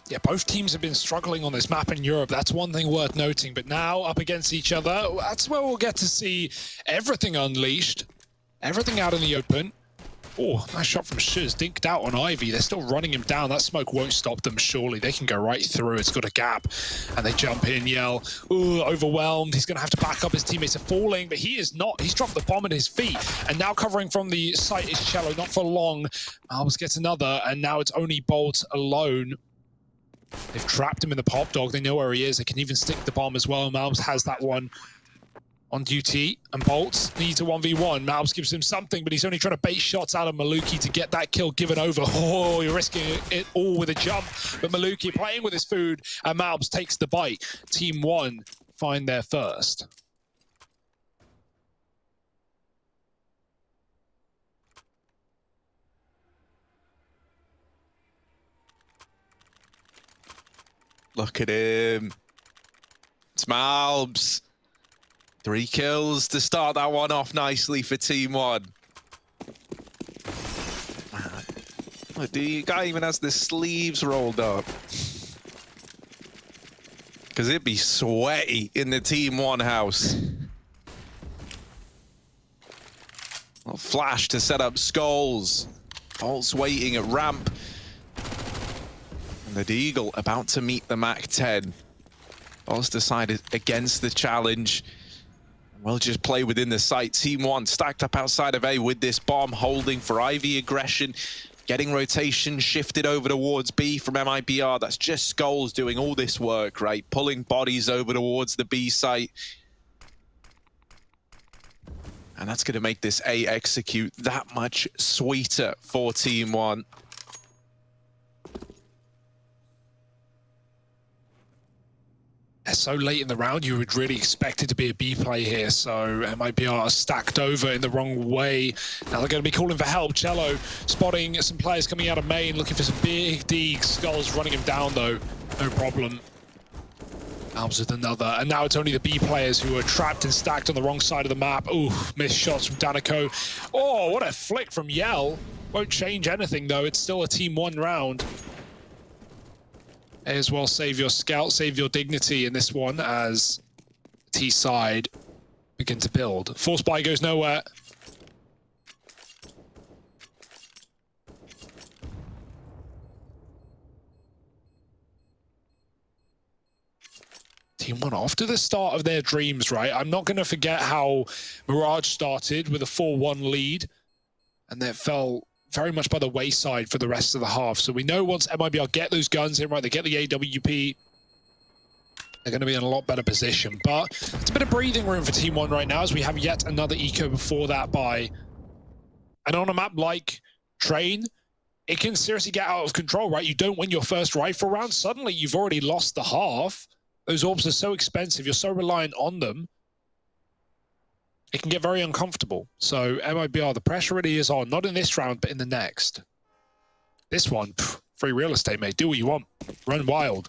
Yeah, both teams have been struggling on this map in Europe. That's one thing worth noting. But now, up against each other, that's where we'll get to see everything unleashed. Everything out in the open. Oh, nice shot from Shuz. Dinked out on Ivy. They're still running him down. That smoke won't stop them, surely. They can go right through. It's got a gap. And they jump in, Yell. Ooh, overwhelmed. He's going to have to back up. His teammates are falling, but he is not. He's dropped the bomb at his feet. And now covering from the site is Cello. Not for long. Malbs gets another, and now it's only Bolt alone. They've trapped him in the pop dog. They know where he is. They can even stick the bomb as well. Malbs has that one on duty, and Bolt needs a 1v1. Malbs gives him something, but he's only trying to bait shots out of Maluki to get that kill given over. Oh, you're risking it all with a jump, but Maluki playing with his food, and Malbs takes the bite. TeamOne find their first. Look at him. It's Malbs. 3 kills to start that one off nicely for TeamOne. Look, the guy even has the sleeves rolled up. Because it'd be sweaty in the TeamOne house. Well, flash to set up Skulls. Bolt's waiting at ramp. And the Deagle about to meet the MAC-10. Bolt's decided against the challenge. We'll just play within the site. TeamOne stacked up outside of A with this bomb, holding for Ivy aggression. Getting rotation shifted over towards B from MIBR. That's just Skulls doing all this work, right? Pulling bodies over towards the B site. And that's going to make this A execute that much sweeter for TeamOne. So late in the round, you would really expect it to be a B play here. So MIBR stacked over in the wrong way. Now they're going to be calling for help. Cello spotting some players coming out of main, looking for some big deeks. Skulls running him down though, no problem. Malbs with another, and now it's only the B players who are trapped and stacked on the wrong side of the map. Ooh, missed shots from Danico. Oh, what a flick from Yell. Won't change anything though. It's still a TeamOne round. May as well save your scout, save your dignity in this one as T side begin to build. Force buy goes nowhere. TeamOne off to the start of their dreams, right? I'm not going to forget how Mirage started with a 4-1 lead, and that fell very much by the wayside for the rest of the half. So we know once MIBR get those guns in, right, they get the AWP, they're going to be in a lot better position. But it's a bit of breathing room for TeamOne right now as we have yet another eco before that buy. And on a map like Train, it can seriously get out of control, right? You don't win your first rifle round, suddenly you've already lost the half. Those orbs are so expensive, you're so reliant on them. It can get very uncomfortable. So MIBR, the pressure really is on, not in this round, but in the next. This one, free real estate, mate. Do what you want. Run wild.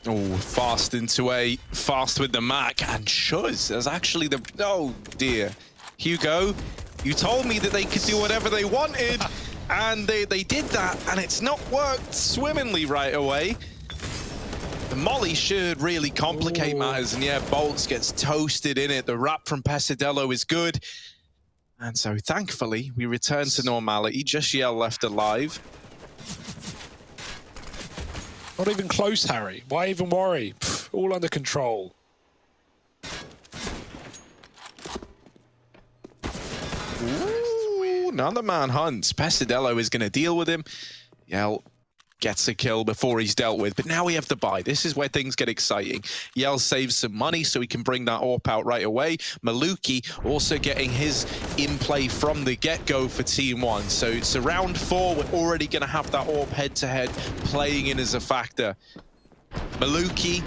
Oh, fast into A, fast with the Mac, and Shuz is actually the, oh dear. Hugo, you told me that they could do whatever they wanted, and they did that, and it's not worked swimmingly right away. The molly should really complicate matters, and yeah, Bolts gets toasted in it. The wrap from Pesadello is good. And so thankfully, we return to normality. Just Yell left alive. Not even close, Harry. Why even worry? All under control. Ooh, another man hunts. Pesadello is going to deal with him. Yell gets a kill before he's dealt with, but now we have the buy. This is where things get exciting. Yell saves some money so he can bring that AWP out right away. Maluki also getting his in-play from the get-go for TeamOne. So it's round 4. We're already going to have that AWP head-to-head playing in as a factor. Maluki,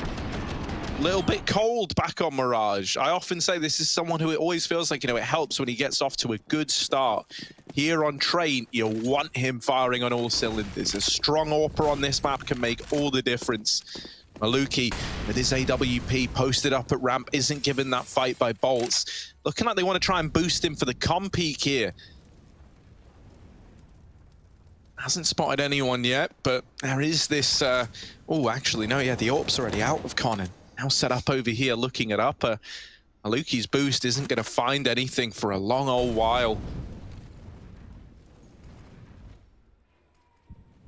a little bit cold back on Mirage. I often say this is someone who it always feels like, you know, it helps when he gets off to a good start. Here on Train, you want him firing on all cylinders. A strong AWPer on this map can make all the difference. Maluki with his AWP posted up at ramp isn't given that fight by Bolts. Looking like they want to try and boost him for the com peak here. Hasn't spotted anyone yet, but there is this... oh, actually, no, yeah, the AWP's already out of Conan. Now set up over here looking at upper. Maluki's boost isn't going to find anything for a long old while.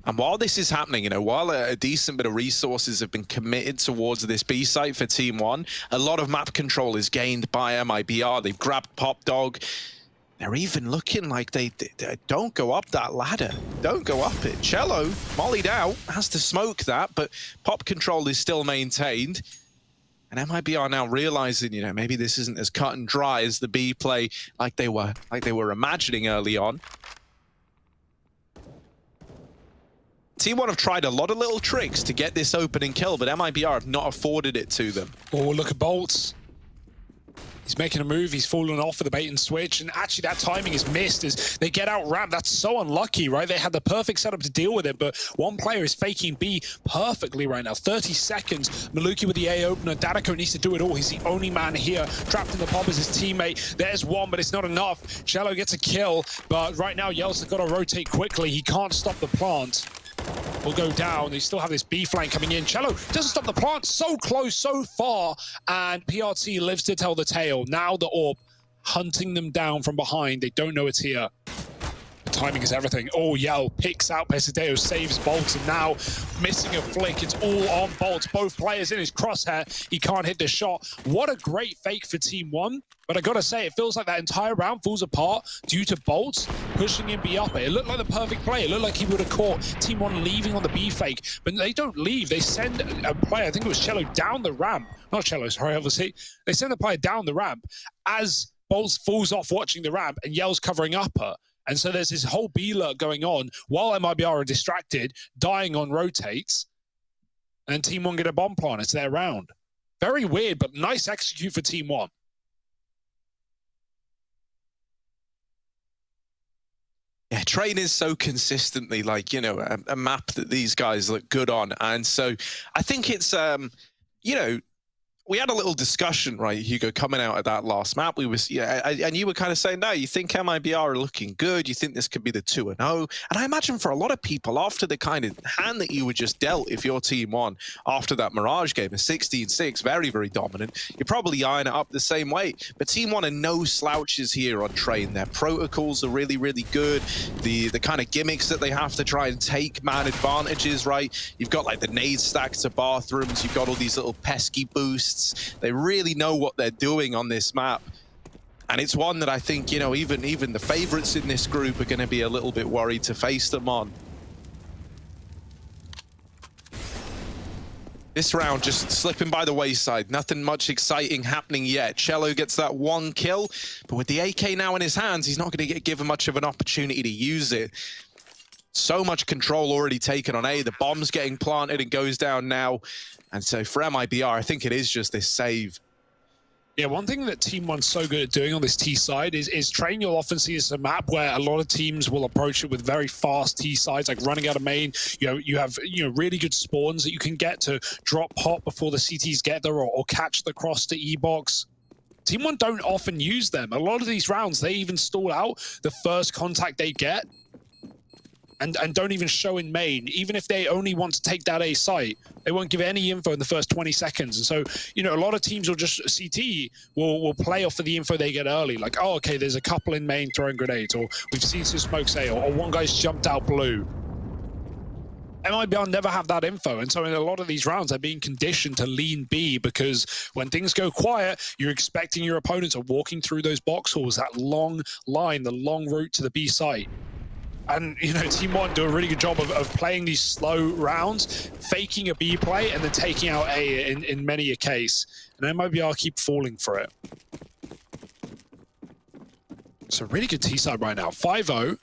And while this is happening, you know, while a decent bit of resources have been committed towards this B site for TeamOne, a lot of map control is gained by MIBR. They've grabbed Pop Dog. They're even looking like they don't go up that ladder. Don't go up it. Cello, mollied out, has to smoke that, but Pop control is still maintained. And MIBR now realizing, you know, maybe this isn't as cut and dry as the B play like they were imagining early on. TeamOne have tried a lot of little tricks to get this opening kill, but MIBR have not afforded it to them. Oh, look at Bolts. He's making a move, he's fallen off for the bait and switch, and actually that timing is missed as they get out ramped. That's so unlucky, right? They had the perfect setup to deal with it, but one player is faking B perfectly right now. 30 seconds, Maluki with the A opener. Daniko needs to do it all. He's the only man here. Trapped in the pop is his teammate. There's one, but it's not enough. Cello gets a kill, but right now Yel's got to rotate quickly. He can't stop the plant. Will go down. They still have this B flank coming in. Cello doesn't stop the plant. So close, so far. And PRT lives to tell the tale. Now the AWP hunting them down from behind. They don't know it's here. The timing is everything. Oh, Yell picks out Pesadeo, saves Bolt, and now missing a flick. It's all on Bolt. Both players in his crosshair. He can't hit the shot. What a great fake for TeamOne. But I gotta say, it feels like that entire round falls apart due to Bolts pushing in B upper. It looked like the perfect play. It looked like he would have caught TeamOne leaving on the B fake. But they don't leave. They send a player, I think it was Cello, down the ramp. Not Cello, sorry, obviously. They send the player down the ramp as Bolts falls off watching the ramp and Yell's covering upper. And so there's this whole B lurk going on while MIBR are distracted, dying on rotates. And TeamOne get a bomb plant. It's their round. Very weird, but nice execute for TeamOne. Yeah, Train is so consistently like, you know, a map that these guys look good on. And so I think it's, you know, we had a little discussion, right, Hugo, coming out of that last map. We was, yeah, and you were kind of saying, no, you think MIBR are looking good. You think this could be the 2-0. And I imagine for a lot of people, after the kind of hand that you were just dealt, if your team won after that Mirage game, a 16-6, very, very dominant, you're probably eyeing it up the same way. But TeamOne are no slouches here on Train. Their protocols are really, really good. The kind of gimmicks that they have to try and take man advantages, right? You've got like the nade stacks to bathrooms. You've got all these little pesky boosts. They really know what they're doing on this map. And it's one that I think, you know, even the favorites in this group are going to be a little bit worried to face them on. This round just slipping by the wayside. Nothing much exciting happening yet. Cello gets that one kill, but with the AK now in his hands, he's not going to get given much of an opportunity to use it. So much control already taken on A. The bomb's getting planted and goes down now. And so for MIBR, I think it is just this save. Yeah, one thing that TeamOne's so good at doing on this T side is Train. You'll often see as a map where a lot of teams will approach it with very fast T sides, like running out of main. You have really good spawns that you can get to drop pop before the CTs get there, or catch the cross to E-box. TeamOne don't often use them. A lot of these rounds, they even stall out the first contact they get. And don't even show in main. Even if they only want to take that A site, they won't give any info in the first 20 seconds. And so, you know, a lot of teams will just, CT will play off of the info they get early. Like, oh, okay, there's a couple in main throwing grenades, or we've seen some smokes A, or one guy's jumped out blue. MIBR never have that info. And so in a lot of these rounds, they're being conditioned to lean B, because when things go quiet, you're expecting your opponents are walking through those box halls, that long line, the long route to the B site. And, you know, TeamOne do a really good job of playing these slow rounds, faking a B play, and then taking out A in many a case. And MIBR keep falling for it. It's a really good T side right now. 5-0.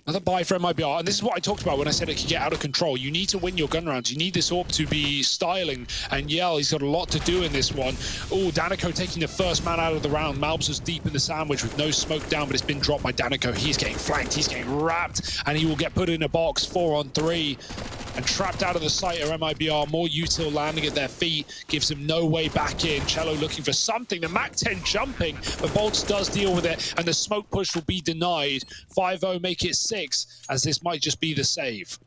Another buy for MIBR, and this is what I talked about when I said it could get out of control. You need to win your gun rounds. You need this AWP to be styling, and Yell, he's got a lot to do in this one. Oh, Daniko taking the first man out of the round. Malbs was deep in the sandwich with no smoke down, but it's been dropped by Daniko. He's getting flanked, he's getting wrapped, and he will get put in a box 4-on-3. and trapped out of the site are MIBR. More util landing at their feet gives them no way back in. Cello looking for something. The MAC-10 jumping, but Bolts does deal with it, and the smoke push will be denied. 5-0 make it 6, as this might just be the save.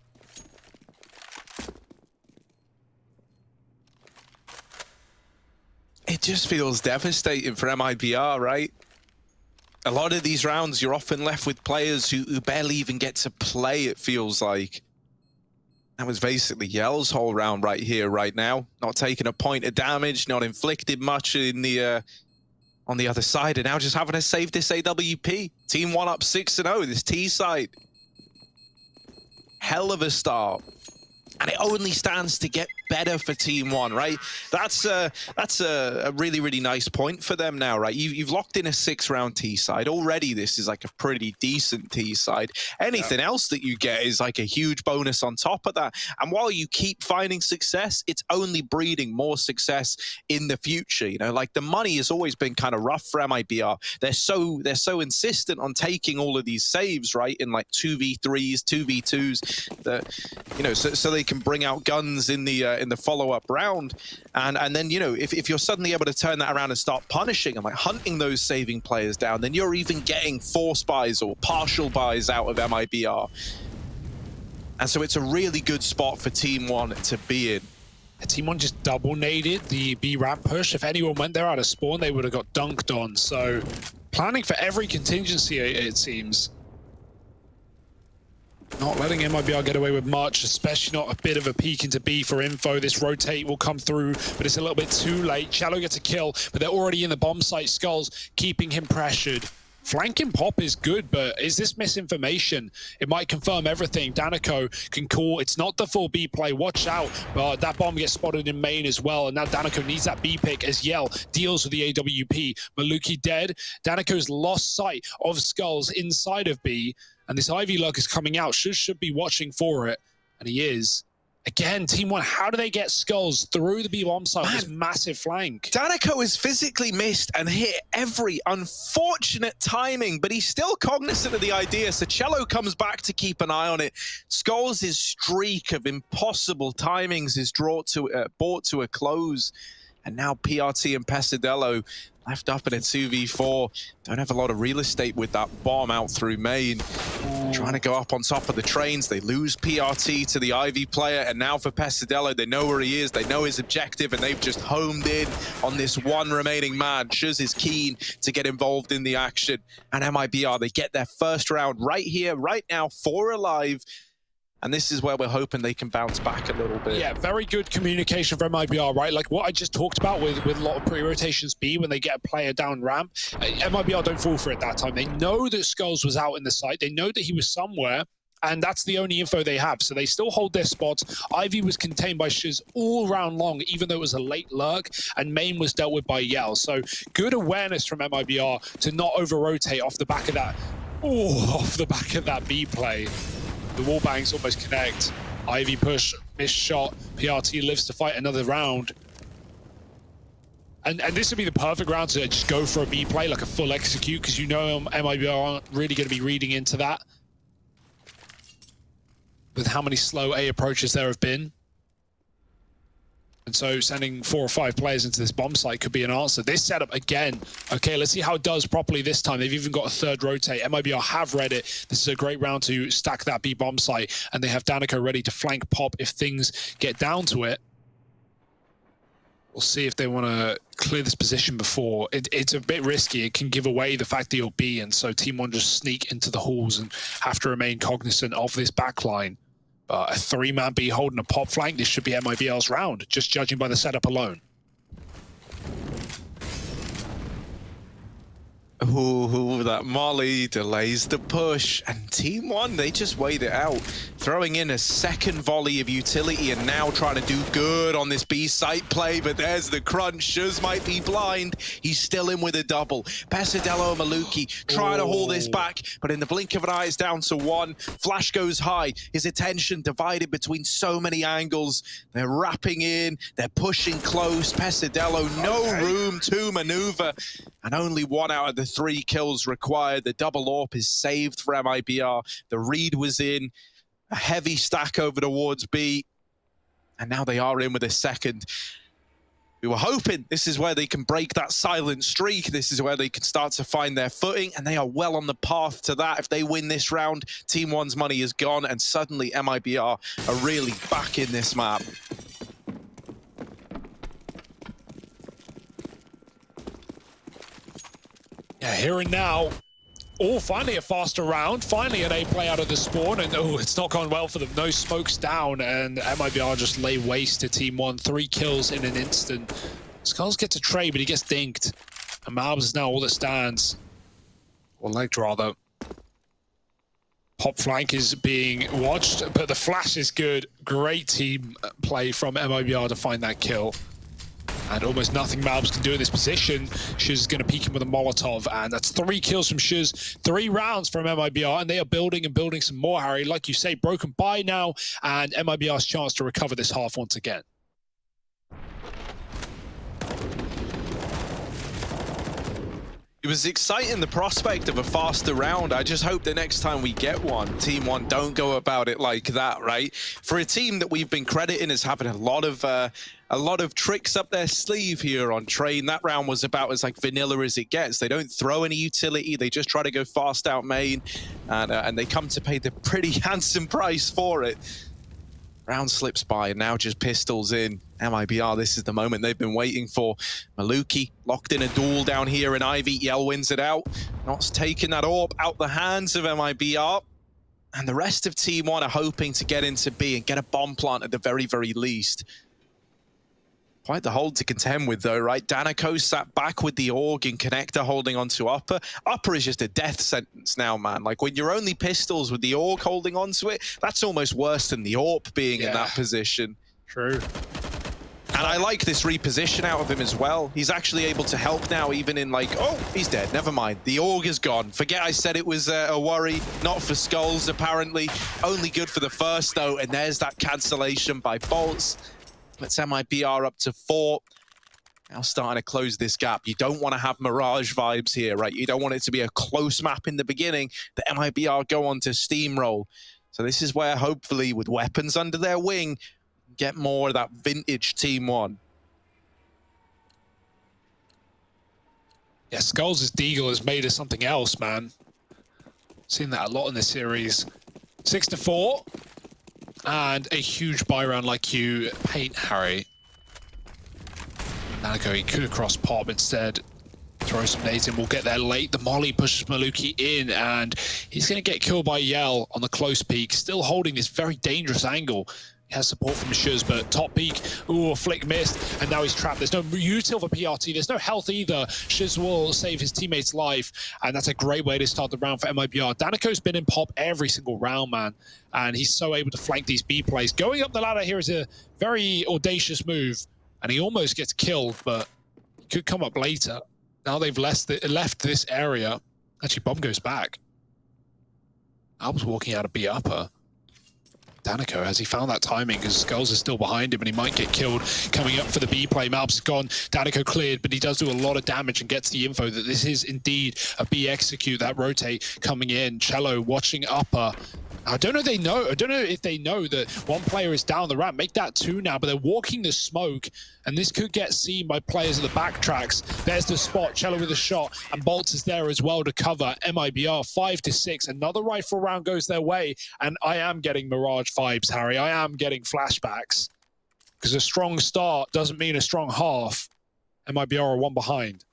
It just feels devastating for MIBR, right? A lot of these rounds, you're often left with players who barely even get to play, it feels like. That was basically Yell's whole round right here, right now. Not taking a point of damage, not inflicted much in the on the other side, and now just having to save this AWP. TeamOne up 6-0, this T side. Hell of a start. And it only stands to get better for TeamOne, right? That's a really, really nice point for them now, right? You've locked in a 6-round T side. Already this is like a pretty decent T side. Anything else that you get is like a huge bonus on top of that. And while you keep finding success, it's only breeding more success in the future. You know, like the money has always been kind of rough for MIBR. They're so insistent on taking all of these saves, right? In like 2v3s, 2v2s, that, you know, so they can bring out guns in the follow-up round, and then, you know, if you're suddenly able to turn that around and start punishing and like hunting those saving players down, then you're even getting force buys or partial buys out of MIBR. And so it's a really good spot for TeamOne to be in. TeamOne just double-naded the B ramp push. If anyone went there out of spawn, they would have got dunked on. So planning for every contingency, it seems. Not letting MIBR get away with much, especially not a bit of a peek into B for info. This rotate will come through, but it's a little bit too late. Cello gets a kill, but they're already in the bomb site. Skulls keeping him pressured. Flanking pop is good, but is this misinformation? It might confirm everything. Danico can call. It's not the full B play. Watch out. But that bomb gets spotted in main as well. And now Danico needs that B pick as Yell deals with the AWP. Maluki dead. Danico's lost sight of Skulls inside of B. And this Ivy Lug is coming out. Should be watching for it. And he is. Again, TeamOne, how do they get Skulls through the B bomb site with this massive flank? Danico is physically missed and hit every unfortunate timing, but he's still cognizant of the idea. So Cello comes back to keep an eye on it. Skulls' streak of impossible timings is brought to a close. And now PRT and Pesadello left up in a 2v4. Don't have a lot of real estate with that bomb out through main. Trying to go up on top of the trains. They lose PRT to the Ivy player. And now for Pesadello, they know where he is. They know his objective, and they've just homed in on this one remaining man. Shuz is keen to get involved in the action. And MIBR, they get their first round right here, right now, 4 alive. And this is where we're hoping they can bounce back a little bit. Yeah, very good communication from MIBR, right? Like what I just talked about with a lot of pre-rotations B when they get a player down ramp. MIBR don't fall for it that time. They know that Skulls was out in the site. They know that he was somewhere, and that's the only info they have. So they still hold their spots. Ivy was contained by Shiz all round long, even though it was a late lurk, and main was dealt with by Yell. So good awareness from MIBR to not over-rotate off the back of that. Oh, off the back of that B play. The wall bangs almost connect. Ivy push, missed shot. PRT lives to fight another round. And this would be the perfect round to just go for a B play, like a full execute, because you know MIBR aren't really going to be reading into that. With how many slow A approaches there have been. And so sending 4 or 5 players into this bomb site could be an answer. This setup again. Okay, let's see how it does properly this time. They've even got a third rotate. MIBR have read it. This is a great round to stack that B bomb site. And they have Danico ready to flank pop if things get down to it. We'll see if they want to clear this position before. It's a bit risky. It can give away the fact that you'll B. And so TeamOne just sneak into the halls and have to remain cognizant of this backline. But a 3-man B holding a pop flank, this should be MIBR's round, just judging by the setup alone. Ooh, that molly delays the push, and TeamOne, they just wait it out. Throwing in a second volley of utility and now trying to do good on this B site play, but there's the crunch. Shuz might be blind. He's still in with a double. Pesadello and Maluki trying to haul this back, but in the blink of an eye, it's down to 1. Flash goes high. His attention divided between so many angles. They're wrapping in. They're pushing close. Pesadello, no room to maneuver, and only 1 out of the 3 kills required. The double AWP is saved for MIBR. The read was in. a heavy stack over towards B. And now they are in with a second. We were hoping this is where they can break that silent streak. This is where they can start to find their footing, and they are well on the path to that. If they win this round, TeamOne's money is gone, and suddenly MIBR are really back in this map. Yeah, here and now. Oh, finally a faster round. Finally an A play out of the spawn. And oh, it's not gone well for them. No smokes down. And MIBR just lay waste to TeamOne. 3 kills in an instant. Skulls gets a trade, but he gets dinked. And Marbs is now all that stands. Or legged, rather. Pop flank is being watched, but the flash is good. Great team play from MIBR to find that kill. And almost nothing Marbs can do in this position. Shiz is going to peek him with a Molotov, and that's 3 kills from Shiz, 3 rounds from MIBR, and they are building and building some more, Harry. Like you say, broken by now, and MIBR's chance to recover this half once again. It was exciting, the prospect of a faster round. I just hope the next time we get one, TeamOne don't go about it like that, right? For a team that we've been crediting as having a lot of tricks up their sleeve here on Train, that round was about as like vanilla as it gets. They don't throw any utility, they just try to go fast out main, and they come to pay the pretty handsome price for it. Round slips by, and now just pistols in. MIBR, this is the moment they've been waiting for. Maluki locked in a duel down here, and Ivy. Yell wins it out. Not's taking that AWP out the hands of MIBR. And the rest of TeamOne are hoping to get into B and get a bomb plant at the very, very least. Quite the hold to contend with, though, right? Danico sat back with the AUG and Connector holding on to Upper. Upper is just a death sentence now, man. Like, when you're only pistols with the AUG holding on to it, that's almost worse than the AWP being in that position. True. And I like this reposition out of him as well. He's actually able to help now, even in like, oh, he's dead, never mind. The AUG is gone. Forget I said it was a worry, not for Skulls, apparently. Only good for the first, though, and there's that cancellation by Bolts. Puts MIBR up to 4. Now starting to close this gap. You don't want to have Mirage vibes here, right? You don't want it to be a close map in the beginning. The MIBR go on to steamroll. So this is where, hopefully, with weapons under their wing, get more of that vintage TeamOne. Yeah, Skulls' Deagle has made us something else, man. Seen that a lot in this series. 6-4. And a huge buy round like you paint, Harry. Danico, he could have crossed Pop instead. Throw some nades in, we'll get there late. The molly pushes Maluki in, and he's going to get killed by Yell on the close peak. Still holding this very dangerous angle. He has support from Shiz, but top peak, ooh, flick missed, and now he's trapped. There's no util for PRT, there's no health either. Shiz will save his teammate's life, and that's a great way to start the round for MIBR. Danico's been in Pop every single round, man, and he's so able to flank these B plays. Going up the ladder here is a very audacious move, and he almost gets killed, but he could come up later. Now they've left this area. Actually, Bomb goes back. Alb's walking out of B upper. Danico, has he found that timing? Because Skulls is still behind him and he might get killed coming up for the B play. Malbs is gone, Danico cleared, but he does do a lot of damage and gets the info that this is indeed a B execute. That rotate coming in. Cello watching upper. I don't know if they know. I don't know if they know that one player is down the ramp. Make that 2 now, but they're walking the smoke, and this could get seen by players at the backtracks. There's the spot. Cello with a shot, and Bolts is there as well to cover. MIBR 5-6. Another rifle round goes their way, and I am getting Mirage vibes, Harry. I am getting flashbacks, because a strong start doesn't mean a strong half. MIBR are 1 behind.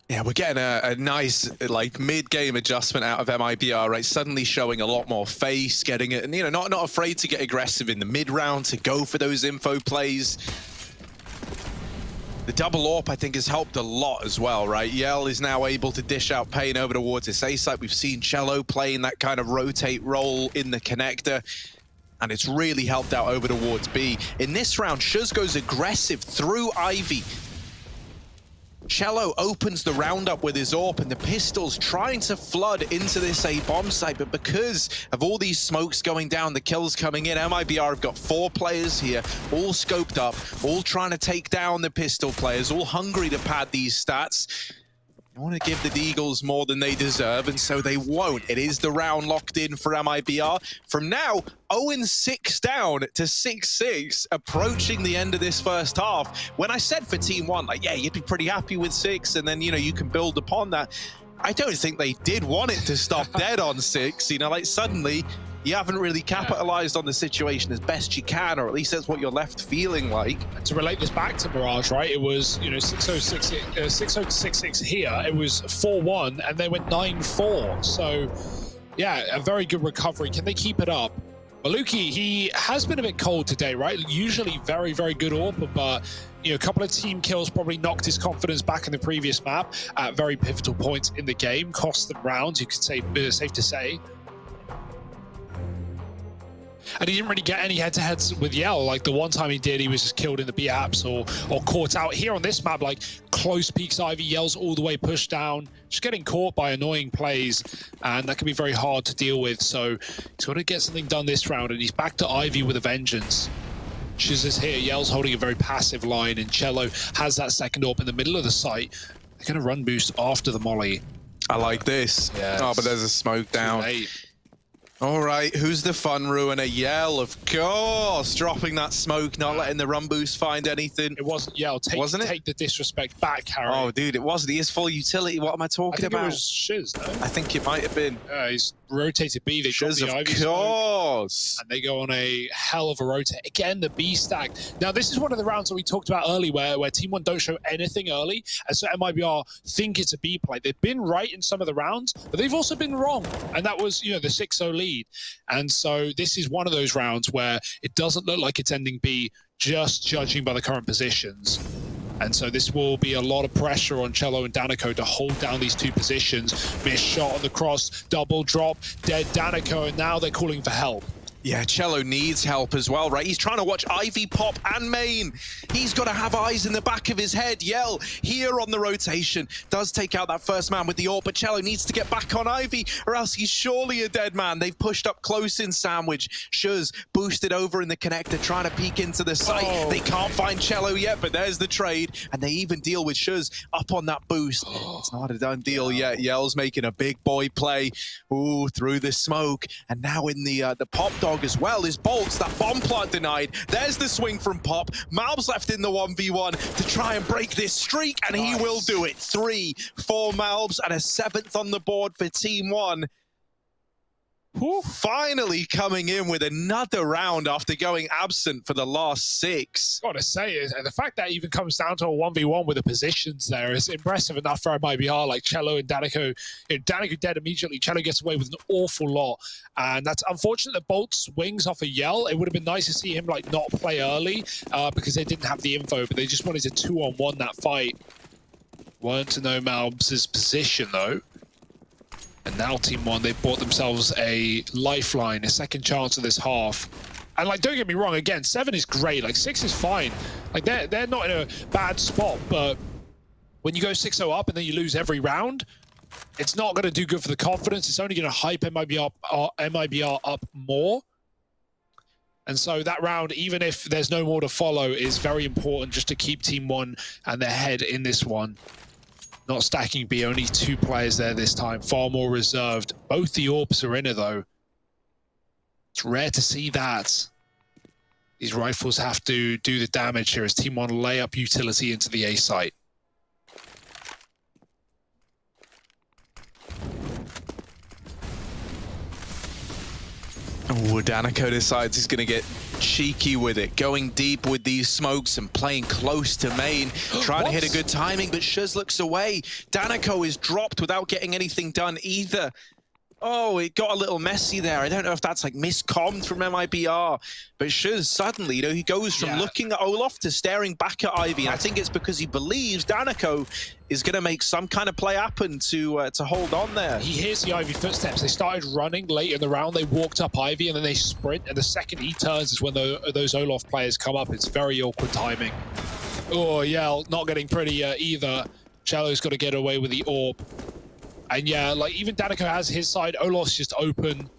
Yeah, we're getting a nice, like, mid-game adjustment out of MIBR, right? Suddenly showing a lot more face, getting it, and, you know, not afraid to get aggressive in the mid-round, to go for those info plays. The double AWP, I think, has helped a lot as well, right? Yell is now able to dish out pain over towards his A site. We've seen Cello playing that kind of rotate role in the connector, and it's really helped out over towards B. In this round, Shuz goes aggressive through Ivy. Cello opens the round up with his AWP, and the Pistols trying to flood into this A bomb site, but because of all these smokes going down, the kills coming in, MIBR have got 4 players here, all scoped up, all trying to take down the Pistol players, all hungry to pad these stats. They want to give the Deagles more than they deserve, and so they won't. It is the round locked in for MIBR. From now, 0-6 down to 6-6, approaching the end of this first half. When I said for TeamOne, like, yeah, you'd be pretty happy with 6, and then, you know, you can build upon that. I don't think they did want it to stop dead on 6. You know, like, suddenly, you haven't really capitalized on the situation as best you can, or at least that's what you're left feeling like. And to relate this back to Mirage, right? It was, you know, 6-0-6-6 here. It was 4-1, and they went 9-4. So, yeah, a very good recovery. Can they keep it up? Maluki, he has been a bit cold today, right? Usually very, very good AWP, but, you know, a couple of team kills probably knocked his confidence back in the previous map at very pivotal points in the game. Cost them rounds, you could say, safe to say. And he didn't really get any head-to-heads with Yell. Like, the one time he did, he was just killed in the B-apps or caught out. Here on this map, like, close peeks Ivy, Yell's all the way pushed down, just getting caught by annoying plays, and that can be very hard to deal with. So he's got to get something done this round, and he's back to Ivy with a vengeance. Shiz is here, Yell's holding a very passive line, and Cello has that second AWP in the middle of the site. They're going to run boost after the molly. I like this. Yes. Oh, but there's a smoke down. All right, who's the fun ruiner? Yell, of course, dropping that smoke, not letting the run boost find anything. It wasn't Yell. Take the disrespect back, Harry. Oh, dude, it wasn't. He is full utility. What am I talking about? It was Shiz, no? I think it might have been. He's rotated B. They Shiz, got the of Ivy course. smoke, and they go on a hell of a rotate. Again, the B stack. Now, this is one of the rounds that we talked about early where TeamOne don't show anything early, and so MIBR think it's a B play. They've been right in some of the rounds, but they've also been wrong, and that was, you know, the 6-0 lead. And so this is one of those rounds where it doesn't look like it's ending B, just judging by the current positions. And so this will be a lot of pressure on Cello and Danico to hold down these 2 positions. Missed shot on the cross, double drop, dead Danico, and now they're calling for help. Yeah, Cello needs help as well, right? He's trying to watch Ivy pop and main. He's got to have eyes in the back of his head. Yell here on the rotation. Does take out that first man with the AWP, but Cello needs to get back on Ivy or else he's surely a dead man. They've pushed up close in Sandwich. Shuz boosted over in the connector, trying to peek into the site. Oh. They can't find Cello yet, but there's the trade. And they even deal with Shuz up on that boost. It's not a done deal yet. Yell's making a big boy play. Ooh, through the smoke. And now in the pop dog as well is Bolts. That bomb plant denied. There's the swing from Pop. Malb's left in the 1v1 to try and break this streak, and he will do it. 3, 4 Malbs and a 7th on the board for TeamOne. Finally coming in with another round after going absent for the last 6. Gotta say, the fact that it even comes down to a 1v1 with the positions there is impressive enough for MIBR. Like Cello and Danico, Danico dead immediately. Cello gets away with an awful lot, and that's unfortunate that Bolt swings off a Yell. It would have been nice to see him like not play early because they didn't have the info, but they just wanted to 2-on-1 that fight. Weren't to know Malbs' position though. And now TeamOne, they've bought themselves a lifeline, a second chance of this half. And like, don't get me wrong, again, 7 is great, like 6 is fine. Like they're not in a bad spot, but when you go 6-0 up and then you lose every round, it's not going to do good for the confidence. It's only going to hype MIBR up more. And so that round, even if there's no more to follow, is very important just to keep TeamOne and their head in this one. Not stacking B, only 2 players there this time, far more reserved. Both the AWPs are in it though. It's rare to see that. These rifles have to do the damage here as TeamOne lay up utility into the A site. Oh, Danico decides he's going to get cheeky with it, going deep with these smokes and playing close to main, trying to hit a good timing, but Shuz looks away. Danico is dropped without getting anything done either. Oh, it got a little messy there. I don't know if that's like miscommed from MIBR, but Shuz suddenly, you know, he goes from looking at Olaf to staring back at Ivy. And I think it's because he believes Danico is going to make some kind of play happen to hold on there. He hears the Ivy footsteps. They started running late in the round. They walked up Ivy and then they sprint. And the second he turns is when those Olaf players come up. It's very awkward timing. Oh, Yell not getting pretty either. Cello's got to get away with the AWP. And yeah, like even Danica has his side. Olof's just open.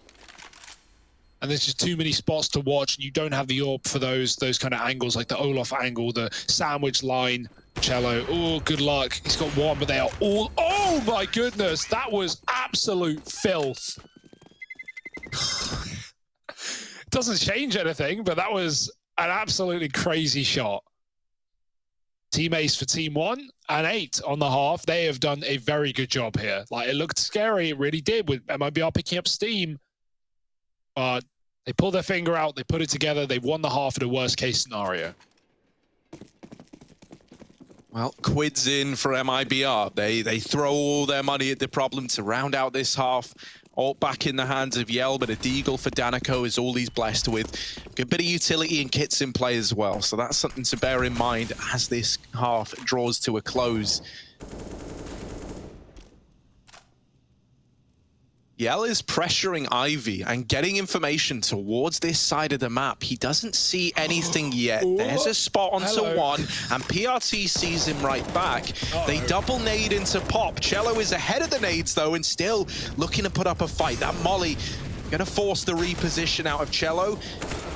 And there's just too many spots to watch, and you don't have the AWP for those kind of angles, like the Olof angle, the sandwich line. Cello, oh, good luck. He's got one, but they are all... Oh, my goodness. That was absolute filth. Doesn't change anything, but that was an absolutely crazy shot. Team ace for TeamOne and 8 on the half. They have done a very good job here. Like, it looked scary. It really did with MIBR picking up steam. But they pulled their finger out. They put it together. They won the half in a worst-case scenario. Well, quids in for MIBR. They throw all their money at the problem to round out this half. All back in the hands of Yell, but a Deagle for Danico is all he's blessed with. Good bit of utility and kits in play as well, so that's something to bear in mind as this half draws to a close. Yell is pressuring Ivy and getting information towards this side of the map. He doesn't see anything yet. There's a spot onto one, and PRT sees him right back. They double nade into Pop. Cello is ahead of the nades, though, and still looking to put up a fight. That Molly gonna force the reposition out of Cello.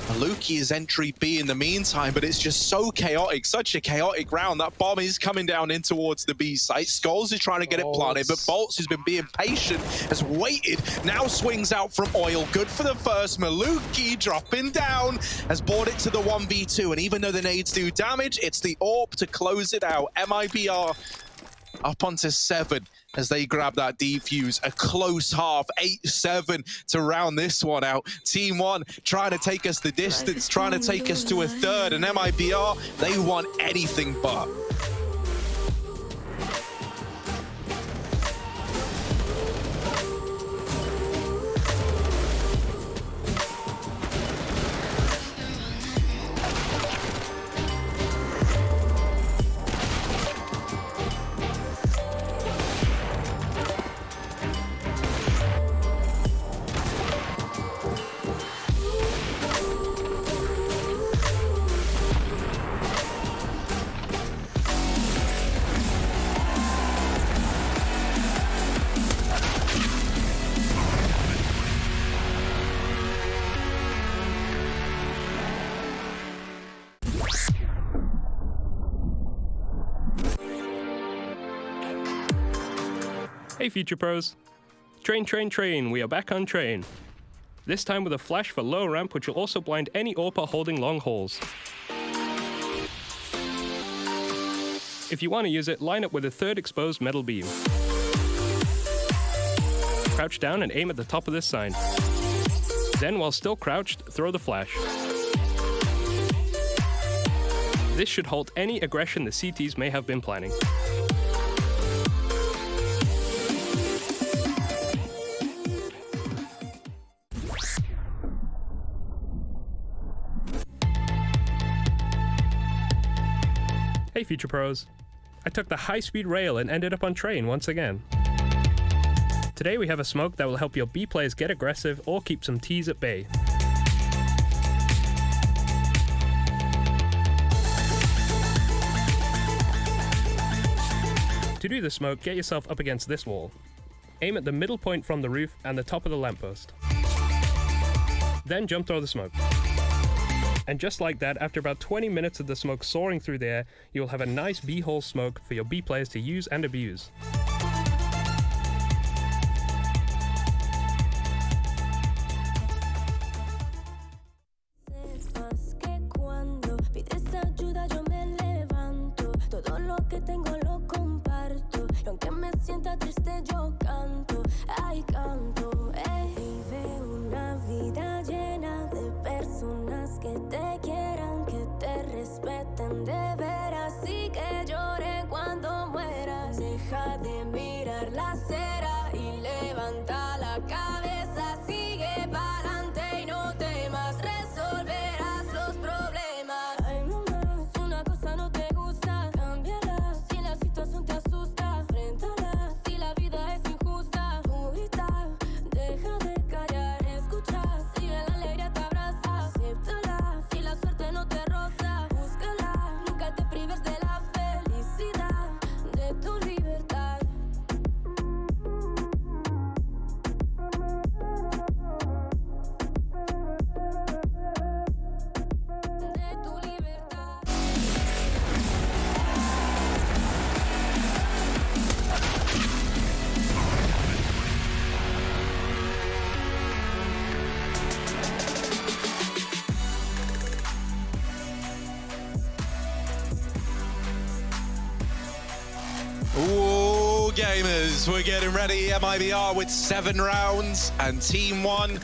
Maluki is entry B in the meantime, but it's just so chaotic, such a chaotic round. That bomb is coming down in towards the B site. Skulls is trying to get it planted, but Bolts, who's been being patient, has waited, now swings out from Oil. Good for the first. Maluki dropping down, has brought it to the 1v2, and even though the nades do damage, it's the AWP to close it out. MIBR up onto 7 as they grab that defuse. A close half, 8-7 to round this one out. TeamOne trying to take us the distance, trying to take us to a third, and MIBR, they want anything but. Hey Future Pros! Train, train, train, we are back on train. This time with a flash for low ramp, which will also blind any AWPer holding long hauls. If you want to use it, line up with a third exposed metal beam. Crouch down and aim at the top of this sign. Then, while still crouched, throw the flash. This should halt any aggression the CTs may have been planning. Hey Future Pros! I took the high-speed rail and ended up on train once again. Today we have a smoke that will help your B players get aggressive or keep some Ts at bay. To do the smoke, get yourself up against this wall. Aim at the middle point from the roof and the top of the lamppost. Then jump throw the smoke. And just like that, after about 20 minutes of the smoke soaring through the air, you'll have a nice B-hole smoke for your B players to use and abuse. Tu libertad. gamers, we're getting ready. MIBR with 7 rounds and TeamOne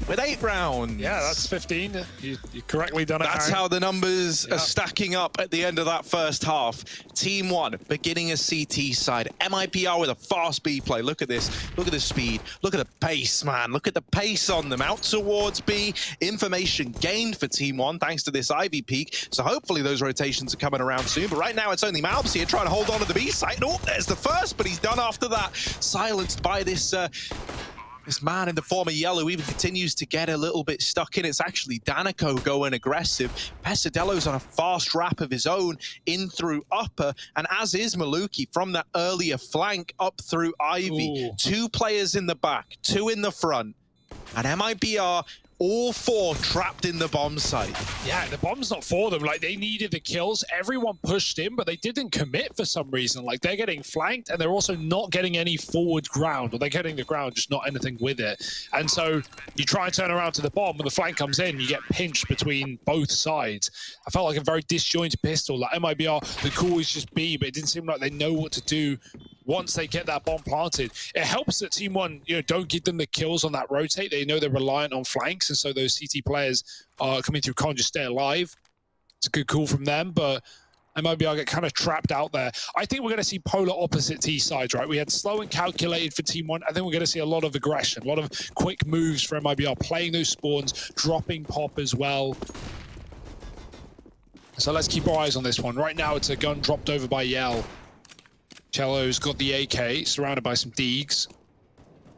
with 8 rounds. Yeah, that's 15. You correctly done it. That's Aaron. how the numbers are stacking up at the end of that first half. TeamOne beginning a CT side. MIBR with a fast B play. Look at this. Look at the speed. Look at the pace, man. Look at the pace on them. Out towards B. Information gained for TeamOne thanks to this Ivy peak. So hopefully those rotations are coming around soon. But right now it's only Malbs here trying to hold on to the B side. Oh, there's the first, but he's done after that. Silenced by this man in the form of yellow. Even continues to get a little bit stuck in. It's actually Danico going aggressive. Pesadello's on a fast wrap of his own in through upper, and as is Maluki from that earlier flank up through Ivy. Ooh. 2 players in the back, 2 in the front, and MIBR all 4 trapped in the bomb site. Yeah, the bomb's not for them. Like, they needed the kills. Everyone pushed in, but they didn't commit for some reason. Like, they're getting flanked, and they're also not getting any forward ground. Or they're getting the ground, just not anything with it. And so you try and turn around to the bomb, when the flank comes in, you get pinched between both sides. I felt like a very disjointed pistol. Like, MIBR, the call is just B, but it didn't seem like they know what to do once they get that bomb planted. It helps that TeamOne, don't give them the kills on that rotate. They know they're reliant on flanks, and so those CT players are coming through can't just stay alive. It's a good call from them, but MIBR get kind of trapped out there. I think we're going to see polar opposite T sides, right? We had slow and calculated for TeamOne. I think we're going to see a lot of aggression, a lot of quick moves for MIBR, playing those spawns, dropping pop as well. So let's keep our eyes on this one. Right now, it's a gun dropped over by Yell. Cello's got the AK, surrounded by some Deegs.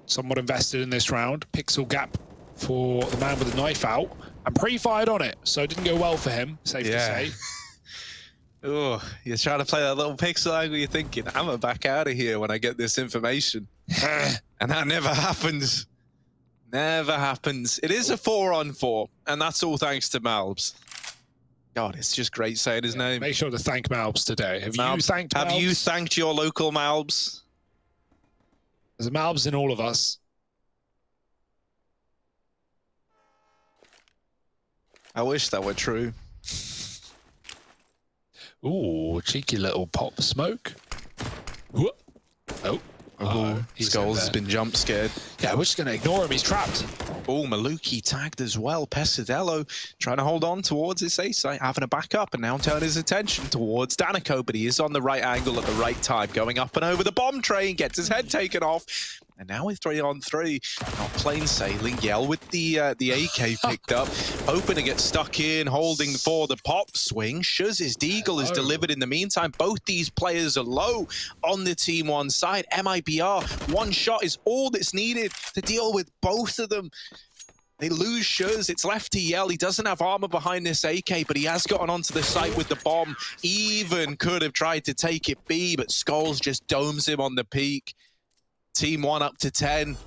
Somewhat invested in this round. Pixel gap for the man with the knife out. And pre-fired on it, so it didn't go well for him, safe to say. Oh, you're trying to play that little pixel angle. You're thinking, I'm gonna back out of here when I get this information. And that never happens. Never happens. It is a 4-on-4, and that's all thanks to Malbs. God, it's just great saying his name. Make sure to thank Malbs today. Have Malbs, you thanked Malbs? Have you thanked your local Malbs? There's a Malbs in all of us. I wish that were true. Ooh, cheeky little pop smoke. Whoop. Oh, Skulls has been jump scared. Yeah, we're just going to ignore him. He's trapped. Oh, Maluki tagged as well. Pesadello trying to hold on towards his A site, having a backup, and now turn his attention towards Danico, but he is on the right angle at the right time, going up and over the bomb train, gets his head taken off. And now with 3-on-3, not plain sailing. Yell with the AK picked up, hoping to get stuck in, holding for the pop swing. Shuz's Deagle is delivered in the meantime. Both these players are low on the TeamOne side. MIBR, 1 shot is all that's needed to deal with both of them. They lose Shuz. It's left to Yell. He doesn't have armor behind this AK, but he has gotten onto the site with the bomb. Even could have tried to take it B, but Skulls just domes him on the peak. TeamOne up to 10.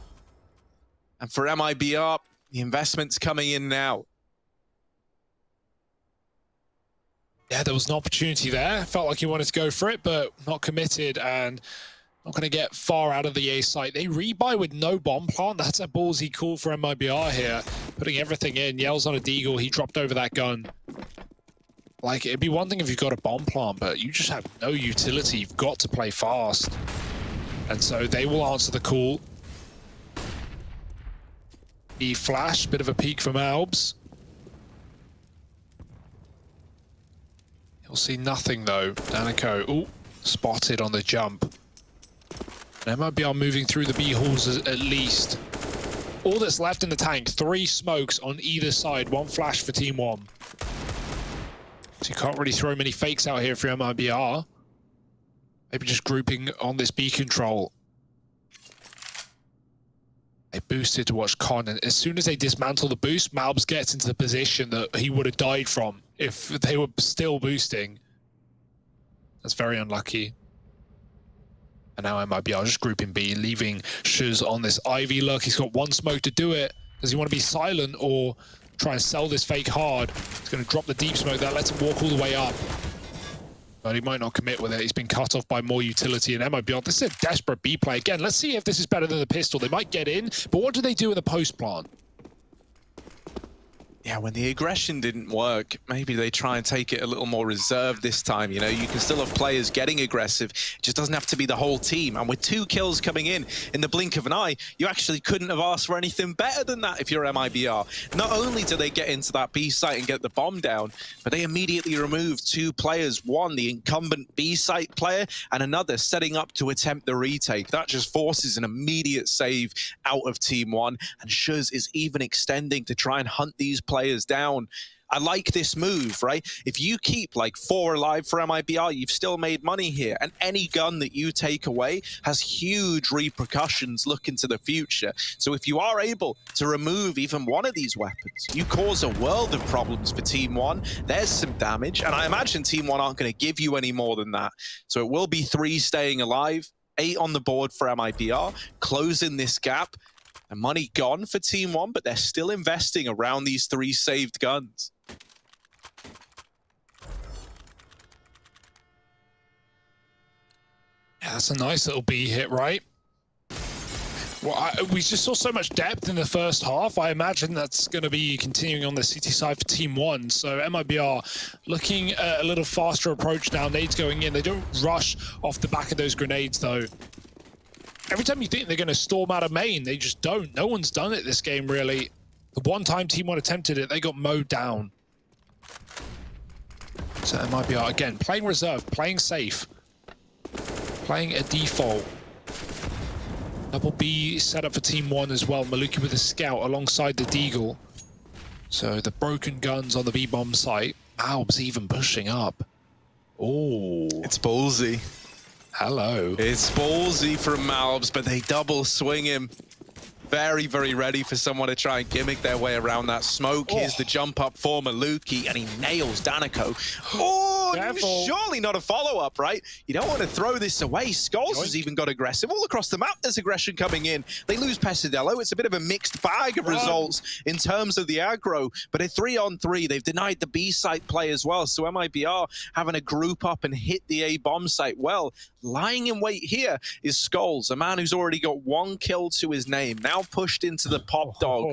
And for MIBR, the investment's coming in now. Yeah, there was an opportunity there. Felt like he wanted to go for it, but not committed and not going to get far out of the A site. They rebuy with no bomb plant. That's a ballsy call for MIBR here. Putting everything in. Yell's on a Deagle. He dropped over that gun. Like, it'd be one thing if you got a bomb plant, but you just have no utility. You've got to play fast. And so they will answer the call. The flash, bit of a peek from Albs. He'll see nothing though. Danico, ooh, spotted on the jump. MIBR moving through the B halls at least. All that's left in the tank, 3 smokes on either side, 1 flash for TeamOne. So you can't really throw many fakes out here for MIBR. Maybe just grouping on this B control. They boosted to watch Con, and as soon as they dismantle the boost, Malbs gets into the position that he would have died from if they were still boosting. That's very unlucky. And now MIBR just grouping B, leaving Shuz on this Ivy look. He's got 1 smoke to do it. Does he want to be silent or try and sell this fake hard? He's going to drop the deep smoke. That lets him walk all the way up. But he might not commit with it. He's been cut off by more utility. And MIBR, this is a desperate B play. Again, let's see if this is better than the pistol. They might get in, but what do they do in the post plant? Yeah, when the aggression didn't work, maybe they try and take it a little more reserved this time. You know, you can still have players getting aggressive. It just doesn't have to be the whole team. And with 2 kills coming in the blink of an eye, you actually couldn't have asked for anything better than that if you're MIBR. Not only do they get into that B site and get the bomb down, but they immediately remove 2 players. One, the incumbent B site player, and another setting up to attempt the retake. That just forces an immediate save out of TeamOne. And Shuz is even extending to try and hunt these players down. I like this move, right? If you keep like 4 alive for MIBR, you've still made money here. And any gun that you take away has huge repercussions looking to the future. So if you are able to remove even one of these weapons, you cause a world of problems for TeamOne. There's some damage. And I imagine TeamOne aren't going to give you any more than that. So it will be 3 staying alive, 8 on the board for MIBR, closing this gap. And money gone for TeamOne, but they're still investing around these 3 saved guns. Yeah, that's a nice little B hit, right? Well, we just saw so much depth in the first half. I imagine that's going to be continuing on the CT side for TeamOne. So MIBR looking at a little faster approach now. Nades going in. They don't rush off the back of those grenades, though. Every time you think they're going to storm out of main, they just don't. No one's done it this game, really. The one time TeamOne attempted it, they got mowed down. So MIBR, again, playing reserve, playing safe, playing a default. Double B set up for TeamOne as well. Maluki with a scout alongside the Deagle. So the broken guns on the B-bomb site. Alb's even pushing up. Oh, It's ballsy. hello. It's ballsy from Malbs, but they double swing him. Very, very ready for someone to try and gimmick their way around that smoke. Here's the jump up for Maluki, and he nails Danico. Oh, Careful. surely not a follow-up, right? You don't want to throw this away. Skulls has even got aggressive. All across the map, there's aggression coming in. They lose Pesadello. It's a bit of a mixed bag of results in terms of the aggro, but at 3-on-3, they've denied the B site play as well. So MIBR having a group up and hit the A bomb site well. Lying in wait here is Skulls, a man who's already got 1 kill to his name, now pushed into the pop dog,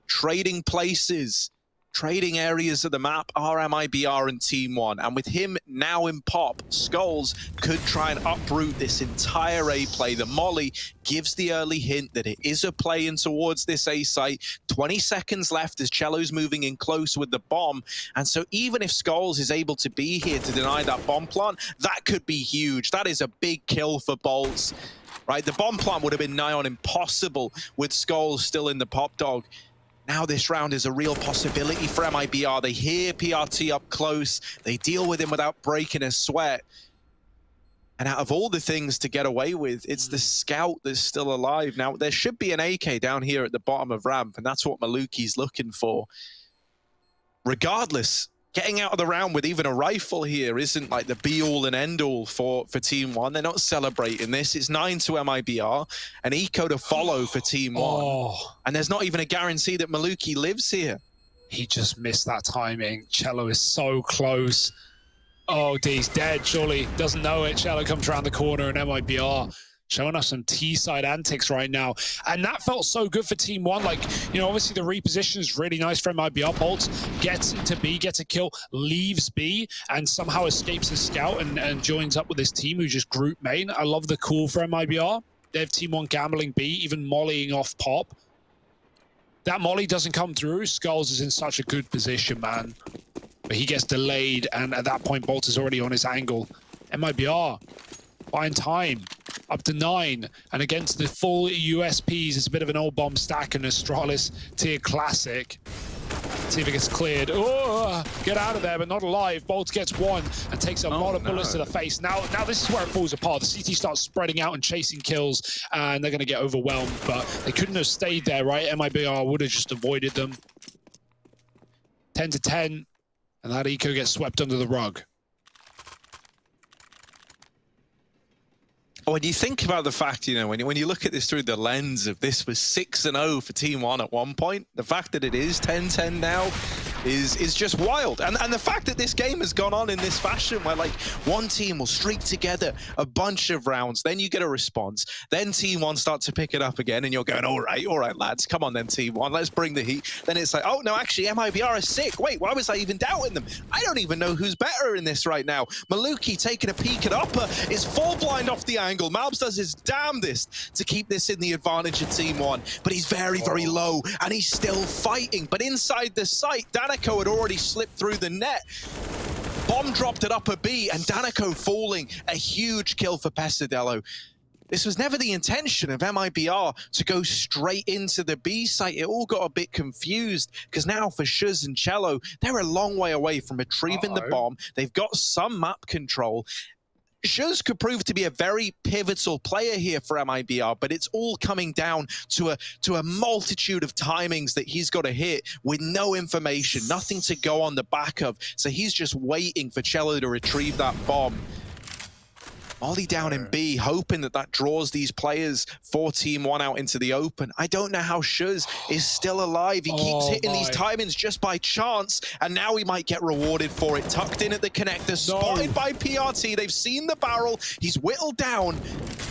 trading places, trading areas of the map are MIBR and TeamOne. And with him now in pop, Skulls could try and uproot this entire A play. The molly gives the early hint that it is a play in towards this A site. 20 seconds left as Cello's moving in close with the bomb. And so even if Skulls is able to be here to deny that bomb plant, that could be huge. That is a big kill for Bolts. Right, the bomb plant would have been nigh on impossible with Skulls still in the pop dog. Now this round is a real possibility for MIBR. They hear PRT up close. They deal with him without breaking a sweat. And out of all the things to get away with, it's the scout that's still alive. Now, there should be an AK down here at the bottom of ramp, and that's what Maluki's looking for. Regardless, getting out of the round with even a rifle here isn't like the be-all and end-all for TeamOne. They're not celebrating this. It's 9 to MIBR, an eco to follow for TeamOne. Oh, And there's not even a guarantee that Maluki lives here. he just missed that timing. Cello is so close. Oh, D's dead, surely. Doesn't know it. Cello comes around the corner and MIBR showing us some T-side antics right now. And that felt so good for TeamOne. Like, you know, obviously the reposition is really nice for MIBR. Bolts gets into B, gets a kill, leaves B, and somehow escapes his scout and joins up with his team who just group main. I love the call for MIBR. They have TeamOne gambling B, even mollying off pop. That molly doesn't come through. Skulls is in such a good position, man. But he gets delayed, and at that point, Bolt is already on his angle. MIBR buying time, up to 9, and against the full USPs, it's a bit of an old bomb stack and Astralis tier classic. See if it gets cleared. Oh, get out of there, but not alive. Bolt gets 1 and takes a lot of bullets to the face. Now this is where it falls apart. The CT starts spreading out and chasing kills, and they're going to get overwhelmed, but they couldn't have stayed there, right? MIBR would have just avoided them. 10 to 10, and that eco gets swept under the rug. When you think about the fact, you know, when you look at this through the lens of this was 6-0 for TeamOne at one point, the fact that it is 10-10 now, is just wild. And the fact that this game has gone on in this fashion where like one team will streak together a bunch of rounds, then you get a response, then TeamOne start to pick it up again, and you're going, all right, lads, come on then, TeamOne, let's bring the heat. Then it's like, oh no, actually MIBR is sick. Wait, why was I even doubting them? I don't even know who's better in this right now. Maluki taking a peek at Upper is full blind off the angle. Malbs does his damnedest to keep this in the advantage of TeamOne, but he's very, very low, and he's still fighting. But inside the site, Danico had already slipped through the net. Bomb dropped at Upper B, and Danico falling. A huge kill for Pesadello. This was never the intention of MIBR to go straight into the B site. It all got a bit confused, because now for Shuz and Cello, they're a long way away from retrieving the bomb. They've got some map control. Shuz could prove to be a very pivotal player here for MIBR, but it's all coming down to a multitude of timings that he's got to hit with no information, nothing to go on the back of. So he's just waiting for Cello to retrieve that bomb. Molly down in B, hoping that that draws these players for TeamOne out into the open. I don't know how Shuz is still alive. He keeps hitting these timings just by chance, and now he might get rewarded for it. Tucked in at the connector, spotted by PRT. They've seen the barrel. He's whittled down.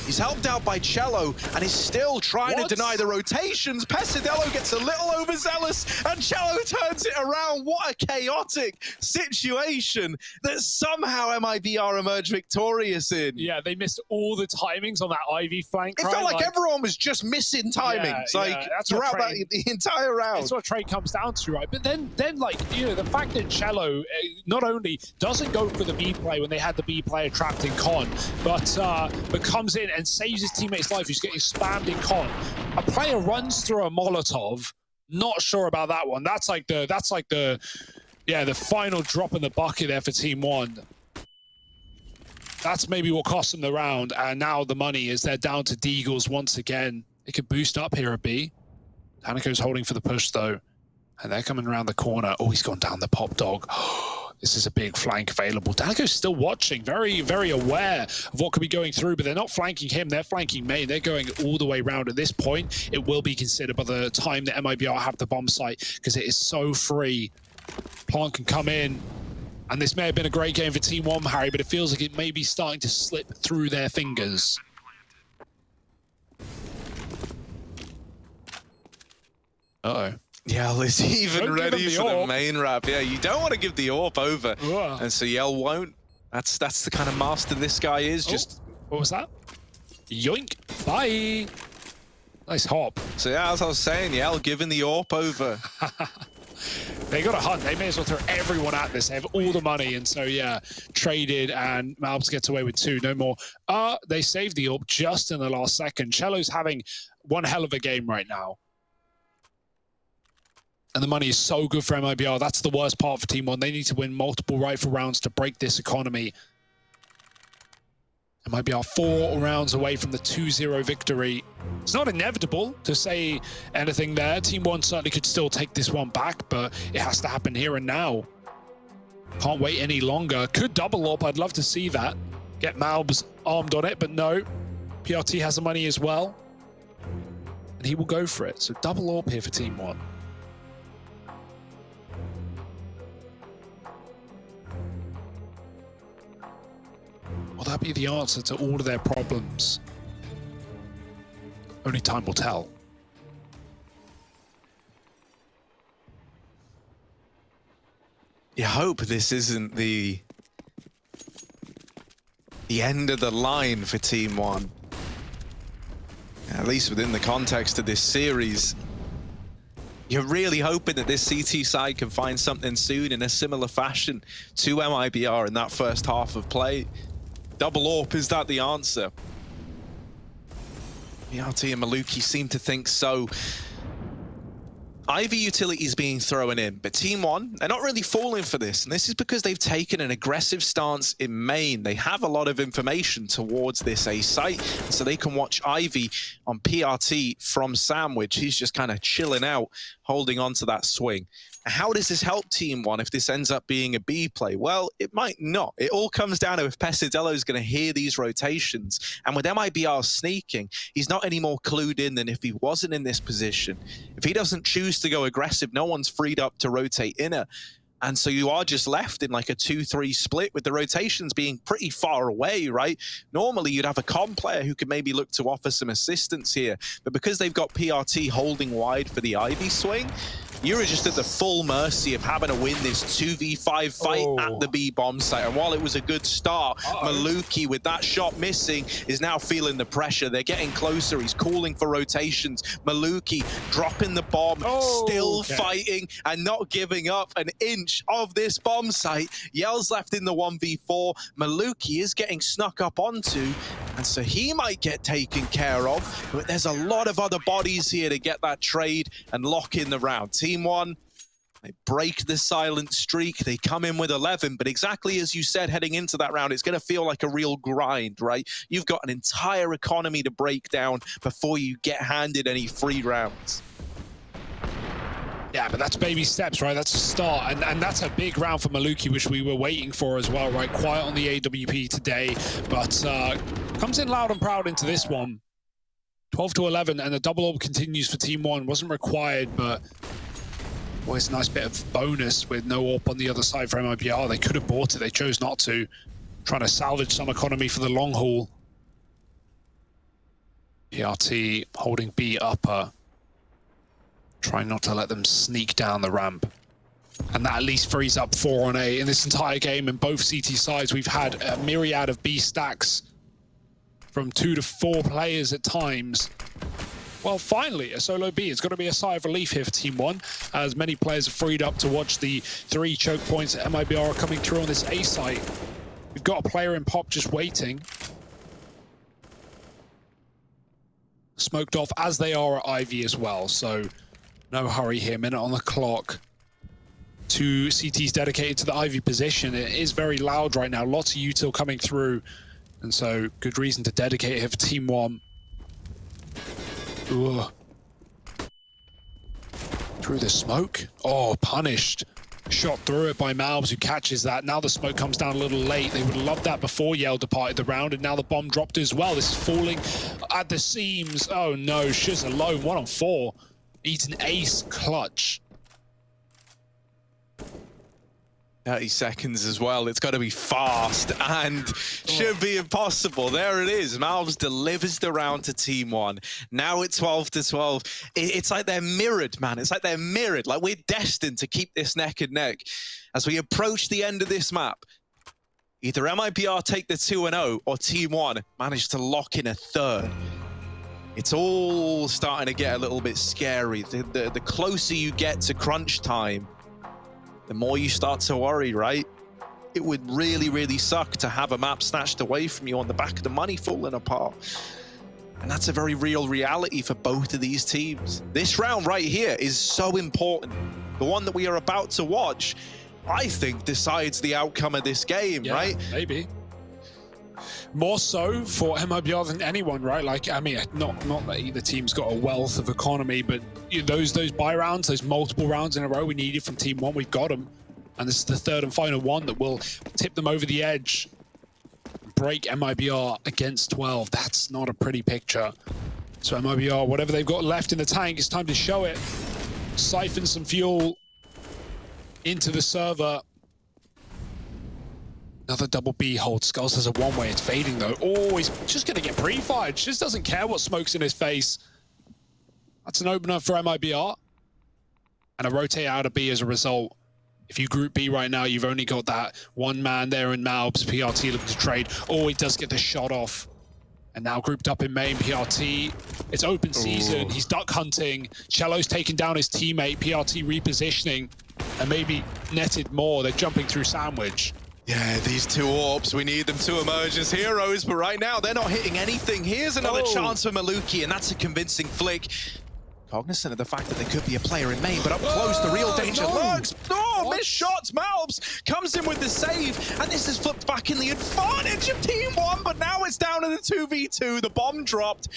He's helped out by Cello, and he's still trying to deny the rotations. Pesadello gets a little overzealous, and Cello turns it around. What a chaotic situation that somehow MIBR emerged victorious in. Yeah, they missed all the timings on that Ivy flank. It felt like everyone was just missing timings, that's throughout the entire round. That's what trade comes down to, right? But then like, you know, the fact that Cello not only doesn't go for the B play when they had the B player trapped in con, but comes in and saves his teammate's life who's getting spammed in con. A player runs through a Molotov. Not sure about that one. That's like the final drop in the bucket there for TeamOne. That's maybe what cost them the round, and now the money is they're down to Deagles once again. They could boost up here a B. Danico's holding for the push though, and they're coming around the corner. Oh, he's gone down the pop dog. This is a big flank available. Danico's still watching, very, very aware of what could be going through, but they're not flanking him, they're flanking Main. They're going all the way around. At this point, it will be considered by the time that MIBR have the bomb site, because it is so free. Plant can come in. And this may have been a great game for TeamOne, Harry, but it feels like it may be starting to slip through their fingers. Uh-oh. Yell is even ready for the main wrap. Yeah, you don't want to give the AWP over. And so Yell won't. That's the kind of master this guy is. Just what was that? Yoink. Bye. Nice hop. So yeah, as I was saying, Yell giving the AWP over. They got a hunt. They may as well throw everyone at this. They have all the money, and so yeah, traded, and Malbs gets away with 2, no more. They saved the AWP just in the last second. Cello's having one hell of a game right now. And the money is so good for MIBR. That's the worst part for TeamOne. They need to win multiple rifle rounds to break this economy. MIBR 4 rounds away from the 2-0 victory. It's not inevitable to say anything there. TeamOne certainly could still take this one back, but it has to happen here and now. Can't wait any longer. Could double up. I'd love to see that. Get Malbs armed on it, but no. PRT has the money as well. And he will go for it. So double AWP here for TeamOne. Will that be the answer to all of their problems? Only time will tell. You hope this isn't the end of the line for TeamOne. At least within the context of this series. You're really hoping that this CT side can find something soon in a similar fashion to MIBR in that first half of play. Double AWP, is that the answer? PRT and Maluki seem to think so. Ivy utilities being thrown in, but TeamOne, they're not really falling for this, and this is because they've taken an aggressive stance in main. They have a lot of information towards this A site, so they can watch Ivy on PRT from Sandwich. He's just kind of chilling out holding on to that swing. How does this help TeamOne if this ends up being a B play? Well, it might not. It all comes down to if Pesadillo is going to hear these rotations. And with MIBR sneaking, he's not any more clued in than if he wasn't in this position. If he doesn't choose to go aggressive, no one's freed up to rotate inner. And so you are just left in like a 2-3 split with the rotations being pretty far away, right? Normally you'd have a comm player who could maybe look to offer some assistance here. But because they've got PRT holding wide for the Ivy swing, you're just at the full mercy of having to win this 2v5 fight at the B bomb site. And while it was a good start, Maluki, with that shot missing, is now feeling the pressure. They're getting closer. He's calling for rotations. Maluki dropping the bomb, still fighting and not giving up an inch of this bomb site. Yell's left in the 1v4. Maluki is getting snuck up onto, and so he might get taken care of. But there's a lot of other bodies here to get that trade and lock in the round. TeamOne, they break the silent streak. They come in with 11, but exactly as you said, heading into that round, it's going to feel like a real grind, right? You've got an entire economy to break down before you get handed any free rounds. Yeah, but that's baby steps, right? That's a start, and that's a big round for Maluki, which we were waiting for as well, right? Quiet on the AWP today, but comes in loud and proud into this one. 12-11, and the double orb continues for TeamOne. Wasn't required, but always a nice bit of bonus with no orb on the other side for MIBR. They could have bought it, they chose not to. Trying to salvage some economy for the long haul. PRT holding B upper. Trying not to let them sneak down the ramp. And that at least frees up 4 on A. In this entire game, in both CT sides, we've had a myriad of B stacks from 2 to 4 players at times. Well, finally, a solo B. It's got to be a sigh of relief here for TeamOne, as many players are freed up to watch the 3 choke points that MIBR are coming through on this A site. We've got a player in pop just waiting. Smoked off, as they are at Ivy as well, so no hurry here. Minute on the clock. 2 CTs dedicated to the Ivy position. It is very loud right now. Lots of util coming through. And so, good reason to dedicate here for TeamOne. Ooh. Through the smoke. Oh, punished. Shot through it by Malbs, who catches that. Now the smoke comes down a little late. They would have loved that before Yell departed the round, and now the bomb dropped as well. This is falling at the seams. Oh no, Shiz alone, 1 on 4. Needs an ace clutch. 30 seconds as well. It's got to be fast and should be impossible. There it is. Malbs delivers the round to TeamOne. Now it's 12-12. It's like they're mirrored, man. It's like they're mirrored. Like we're destined to keep this neck and neck. As we approach the end of this map, either MIBR take the 2-0 or TeamOne manage to lock in a third. It's all starting to get a little bit scary. The closer you get to crunch time, the more you start to worry, right? It would really, really suck to have a map snatched away from you on the back of the money falling apart. And that's a very real reality for both of these teams. This round right here is so important. The one that we are about to watch, I think, decides the outcome of this game, right? Maybe. More so for MIBR than anyone, right? Like, I mean, not that either team's got a wealth of economy, but you know, those buy rounds, those multiple rounds in a row we needed from TeamOne, we've got them. And this is the third and final one that will tip them over the edge. Break MIBR against 12. That's not a pretty picture. So MIBR, whatever they've got left in the tank, it's time to show it. Siphon some fuel into the server. Another double B hold. Skulls has a one-way. It's fading, though. Oh, he's just going to get pre-fired. Just doesn't care what smoke's in his face. That's an opener for MIBR. And a rotate out of B as a result. If you group B right now, you've only got that one man there in Malbs. PRT looking to trade. Oh, he does get the shot off. And now grouped up in main, PRT. It's open season. He's duck hunting. Cello's taking down his teammate. PRT repositioning. And maybe netted more. They're jumping through sandwich. Yeah, these 2 AWPs, we need them to emerge as heroes, but right now they're not hitting anything. Here's another chance for Maluki, and that's a convincing flick. Cognizant of the fact that there could be a player in main, but up close, the real danger lurks. Oh, missed shots. Malbs comes in with the save, and this is flipped back in the advantage of TeamOne, but now it's down to the 2v2. The bomb dropped.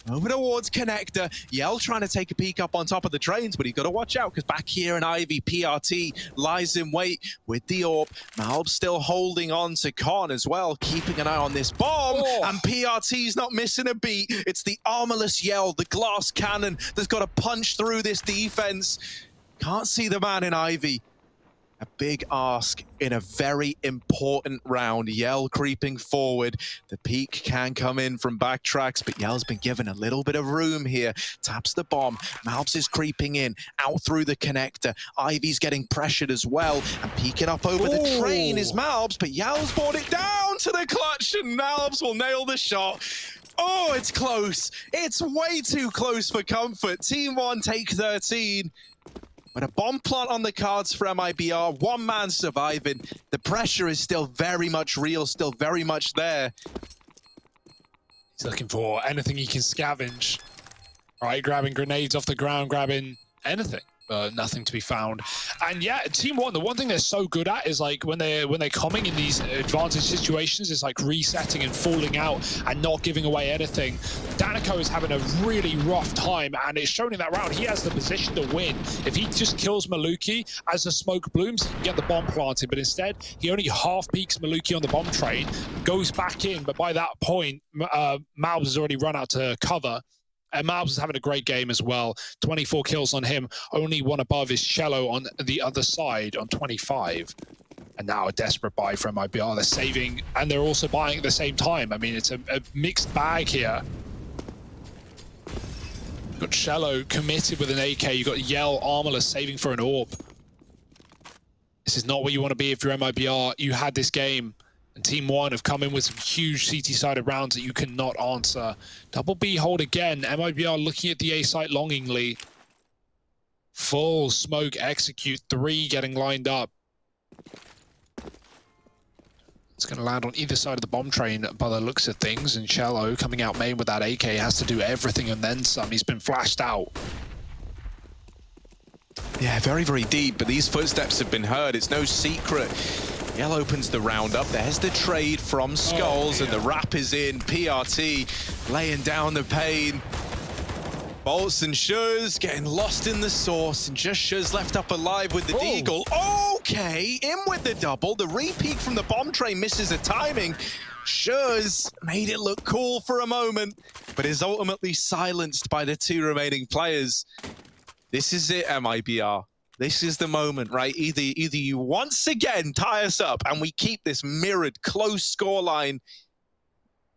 Over towards Connector. Yell trying to take a peek up on top of the trains, but he's got to watch out because back here in Ivy, PRT lies in wait with the AWP. Malb still holding on to Con as well, keeping an eye on this bomb. Oh. And PRT's not missing a beat. It's the armorless Yell, the glass cannon that's got to punch through this defense. Can't see the man in Ivy. A big ask in a very important round. Yell creeping forward. The peak can come in from backtracks, but Yell's been given a little bit of room here. Taps the bomb. Malbs is creeping in, out through the connector. Ivy's getting pressured as well, and peeking up over the train is Malbs, but Yell's brought it down to the clutch, and Malbs will nail the shot. Oh, it's close. It's way too close for comfort. TeamOne take 13. But a bomb plant on the cards for MIBR, one man surviving. The pressure is still very much real, still very much there. He's looking for anything he can scavenge. Right, grabbing grenades off the ground, grabbing anything. Nothing to be found. And yeah, TeamOne, the one thing they're so good at is like when they're coming in these advantage situations, is like resetting and falling out and not giving away anything. Danico is having a really rough time, and it's shown in that round he has the position to win. If he just kills Maluki as the smoke blooms, he can get the bomb planted, but instead he only half peeks Maluki on the bomb train, goes back in, but by that point Malbs has already run out to cover. And Malbs is having a great game as well. 24 kills on him. Only one above is Cello on the other side on 25. And now a desperate buy from MIBR. They're saving, and they're also buying at the same time. I mean, it's a mixed bag here. You've got Cello committed with an AK. You've got Yell armorless saving for an AWP. This is not where you want to be if you're MIBR. You had this game. And TeamOne have come in with some huge CT-sided rounds that you cannot answer. Double B hold again. MIBR looking at the A site longingly. Full smoke execute. 3 getting lined up. It's going to land on either side of the bomb train by the looks of things. And Cello coming out main with that AK has to do everything and then some. He's been flashed out. Yeah, very, very deep, but these footsteps have been heard. It's no secret. Yell opens the round up. There's the trade from Skulls, and the wrap is in. PRT laying down the pain. Bolts and Shuz getting lost in the source, and just Shuz left up alive with the deagle. Okay, in with the double. The re-peek from the bomb train misses the timing. Shuz made it look cool for a moment, but is ultimately silenced by the 2 remaining players. This is it, MIBR. This is the moment, right? Either you once again tie us up and we keep this mirrored, close scoreline,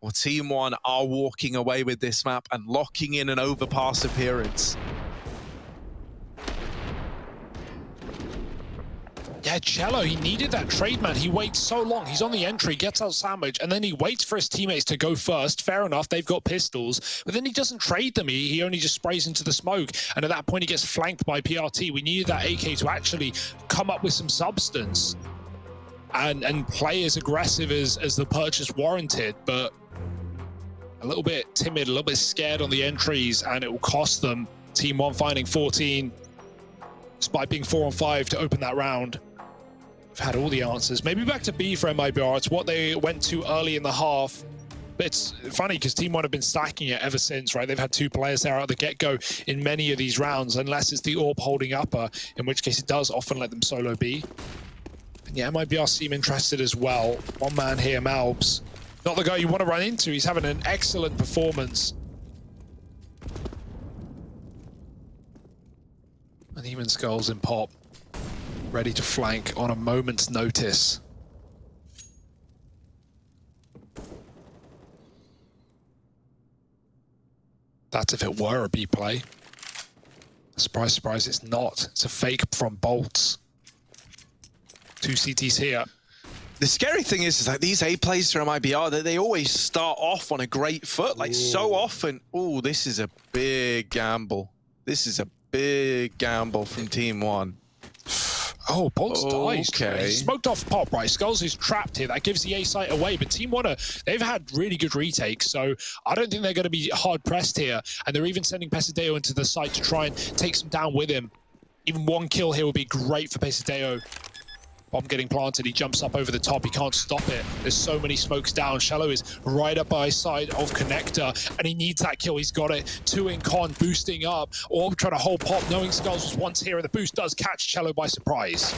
or TeamOne are walking away with this map and locking in an overpass appearance. Yeah, Cello, he needed that trade, man. He waits so long. He's on the entry, gets out sandwich, and then he waits for his teammates to go first. Fair enough, they've got pistols, but then he doesn't trade them. He only just sprays into the smoke, and at that point he gets flanked by PRT. We needed that AK to actually come up with some substance and play as aggressive as the purchase warranted, but a little bit timid, a little bit scared on the entries, and it will cost them. TeamOne finding 14, despite being 4 on 5 to open that round. We've had all the answers. Maybe back to B for MIBR. It's what they went to early in the half. But it's funny because TeamOne have been stacking it ever since, right? They've had 2 players there at the get-go in many of these rounds, unless it's the AWP holding upper, in which case it does often let them solo B. And yeah, MIBR seem interested as well. One man here, Malbs. Not the guy you want to run into. He's having an excellent performance. And even Skulls in pop. Ready to flank on a moment's notice. That's if it were a B play. Surprise, surprise, it's not. It's a fake from Bolts. 2 CTs here. The scary thing is like these A plays from MIBR, they always start off on a great foot. Like so often, oh, this is a big gamble. This is a big gamble from TeamOne. Oh, Bolts dies. Okay. He smoked off pop, right? Skulls is trapped here. That gives the A site away, but TeamOne, they've had really good retakes, so I don't think they're going to be hard-pressed here. And they're even sending Pesadeo into the site to try and take some down with him. Even 1 kill here would be great for Pesadeo. Bomb getting planted, he jumps up over the top, he can't stop it. There's so many smokes down. Shallow is right up by side of Connector, and he needs that kill, he's got it. 2 in con, boosting up. Orb trying to hold Pop, knowing Skulls was once here, and the boost does catch Cello by surprise.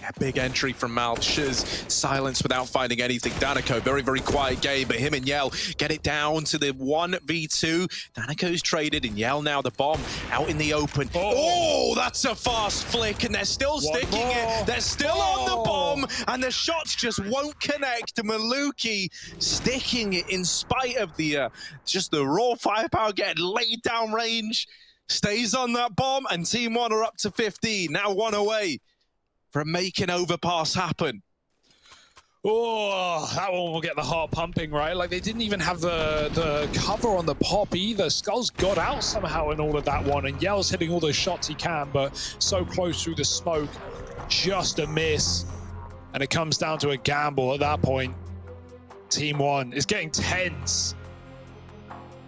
Yeah, big entry from Malb. Shiz silence without finding anything. Danico, very, very quiet game, but him and Yell get it down to the 1v2. Danico's traded, and Yell now the bomb out in the open. Oh, that's a fast flick, and they're still sticking it. They're still on the bomb, and the shots just won't connect. Maluki sticking it in spite of the just the raw firepower getting laid down range. Stays on that bomb, and TeamOne are up to 15. Now 1 away from making overpass happen. Oh, that one will get the heart pumping, right? Like, they didn't even have the cover on the pop either. Skulls got out somehow in all of that one, and Yell's hitting all those shots he can, but so close through the smoke, just a miss. And it comes down to a gamble at that point. TeamOne is getting tense.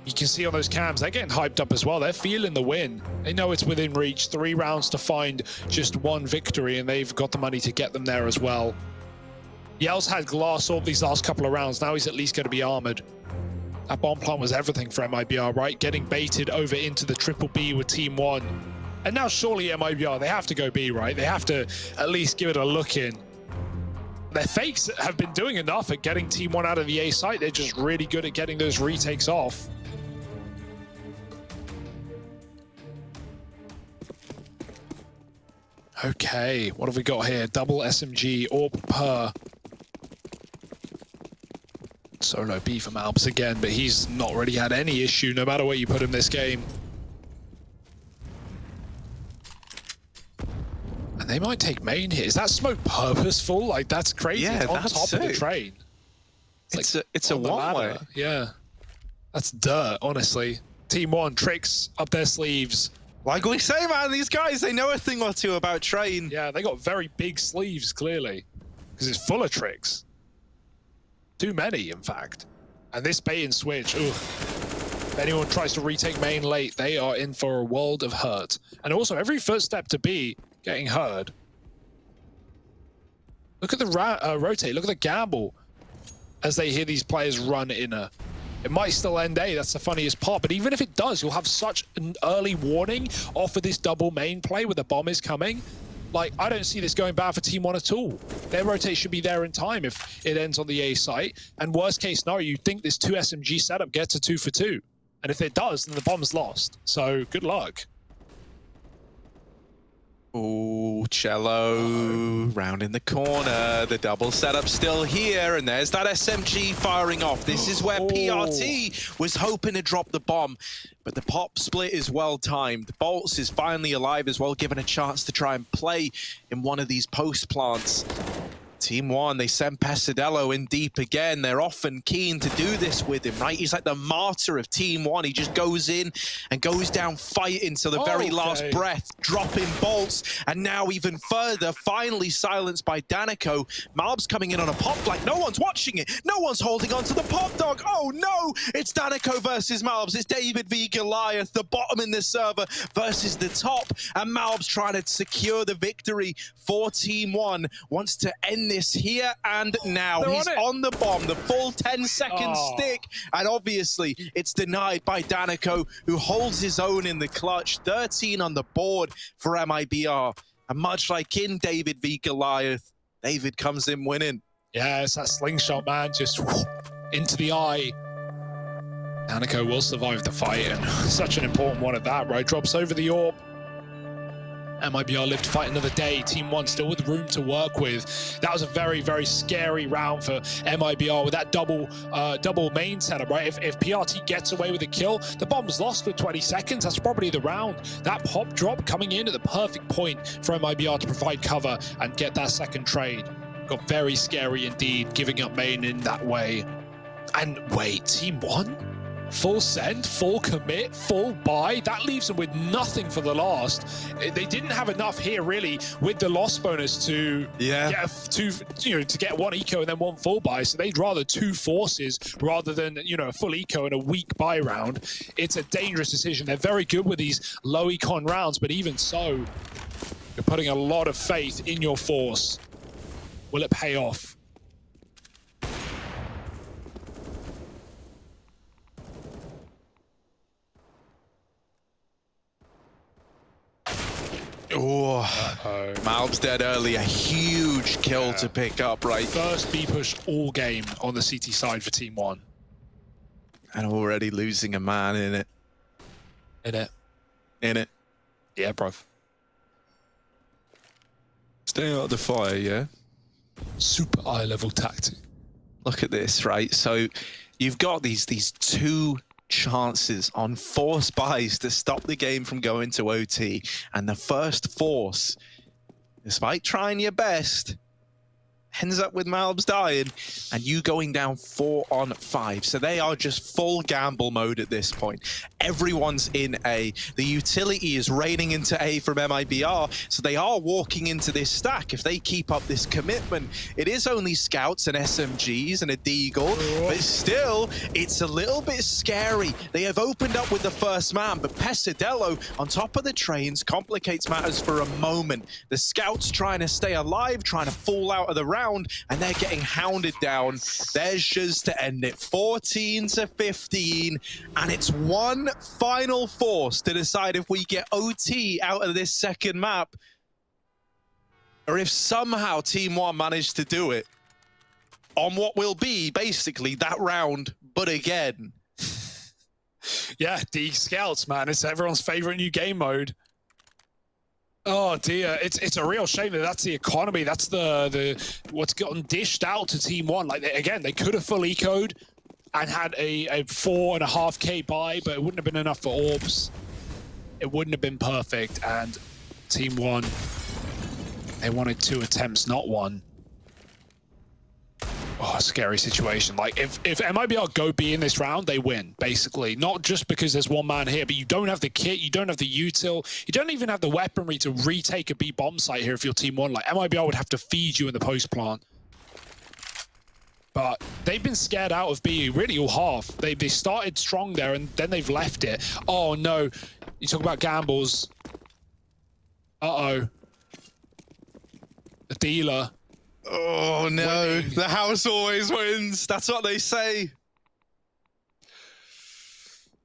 You can see on those cams, they're getting hyped up as well. They're feeling the win. They know it's within reach. 3 rounds to find just 1 victory, and they've got the money to get them there as well. Yell's had glass orb these last couple of rounds. Now he's at least going to be armored. That bomb plant was everything for MIBR, right? Getting baited over into the triple B with TeamOne. And now surely MIBR, they have to go B, right? They have to at least give it a look in. Their fakes have been doing enough at getting TeamOne out of the A site. They're just really good at getting those retakes off. Okay, what have we got here? Double SMG, Orb per. Solo B from Alps again, but he's not really had any issue no matter where you put him this game. And they might take main here. Is that smoke purposeful? Like, that's crazy. Yeah, it's on that's top sick. of the train. It's a one-way. Yeah. That's dirt, honestly. TeamOne, tricks up their sleeves. Like we say, man, these guys, they know a thing or two about train. Yeah, they got very big sleeves, clearly. Because it's full of tricks. Too many, in fact. And this bait and switch, ugh. If anyone tries to retake main late, they are in for a world of hurt. And also, every footstep to B getting heard. Look at the rotate, look at the gamble as they hear these players run inner. It might still end A, that's the funniest part, but even if it does, you'll have such an early warning off of this double main play where the bomb is coming. Like, I don't see this going bad for TeamOne at all. Their rotate should be there in time if it ends on the A site. And worst case scenario, you think this 2 SMG setup gets a 2 for 2. And if it does, then the bomb's lost. So, good luck. Oh, Cello round in the corner. The double setup still here, and there's that SMG firing off. This is where PRT was hoping to drop the bomb, but the pop split is well timed. Bolts is finally alive as well, given a chance to try and play in one of these post plants. TeamOne, they send Pesadello in deep again. They're often keen to do this with him, right? He's like the martyr of TeamOne. He just goes in and goes down fighting to the very last breath, dropping bolts, and now even further, finally silenced by Danico. Malb's coming in on a pop like no one's watching it. No one's holding on to the pop dog. Oh no, it's Danico versus Malbs. It's David v Goliath, the bottom in the server versus the top, and Malb's trying to secure the victory for TeamOne. Wants to end this here and now. He's on the bomb, the full 10-second stick, and obviously it's denied by Danico, who holds his own in the clutch. 13 on the board for MIBR, and much like in David v Goliath, David comes in winning. Yeah, it's that slingshot, man, just into the eye. Danico will survive the fight, and such an important one at that, right? Drops over the orb. MIBR live to fight another day. TeamOne still with room to work with. That was a very, very scary round for MIBR with that double main setup, right? If PRT gets away with a kill, the bomb's lost with 20 seconds. That's probably the round. That pop drop coming in at the perfect point for MIBR to provide cover and get that second trade. Got very scary indeed, giving up main in that way. And wait, TeamOne? Full send, full commit, full buy. That leaves them with nothing for the last. They didn't have enough here, really, with the loss bonus to get 1 eco and then 1 full buy. So they'd rather 2 forces rather than a full eco and a weak buy round. It's a dangerous decision. They're very good with these low econ rounds, but even so, you're putting a lot of faith in your force. Will it pay off? Oh, Malb's dead early. A huge kill to pick up, right? First B push all game on the CT side for TeamOne. And already losing a man in it. In it. Yeah, bruv. Stay out of the fire, yeah? Super high level tactic. Look at this, right? So you've got these two chances on force buys to stop the game from going to OT. And the first force, despite trying your best, ends up with Malbs dying and you going down 4 on 5. So they are just full gamble mode at this point. Everyone's in A. The utility is raining into A from MIBR, so they are walking into this stack. If they keep up this commitment, it is only scouts and SMGs and a Deagle, but still, it's a little bit scary. They have opened up with the first man, but Pesadello on top of the trains complicates matters for a moment. The scouts trying to stay alive, trying to fall out of the round, and they're getting hounded down. There's just to end it, 14-15, and it's one final force to decide if we get OT out of this second map, or if somehow TeamOne managed to do it on what will be basically that round, but again. Yeah, D Scouts, man. It's everyone's favorite new game mode. Oh dear, it's a real shame that that's the economy. That's the what's gotten dished out to TeamOne. Like they could have full ecoed and had a 4.5K buy, but it wouldn't have been enough for orbs. It wouldn't have been perfect. And TeamOne, they wanted 2 attempts, not 1. Oh, scary situation. Like if MIBR go B in this round, they win, basically. Not just because there's one man here, but you don't have the kit, you don't have the util, you don't even have the weaponry to retake a B bomb site here if you're TeamOne. Like MIBR would have to feed you in the post plant. But they've been scared out of B really all half. They started strong there and then they've left it. Oh no, you talk about gambles. Uh-oh. The dealer. Oh no, winning. The house always wins. That's what they say.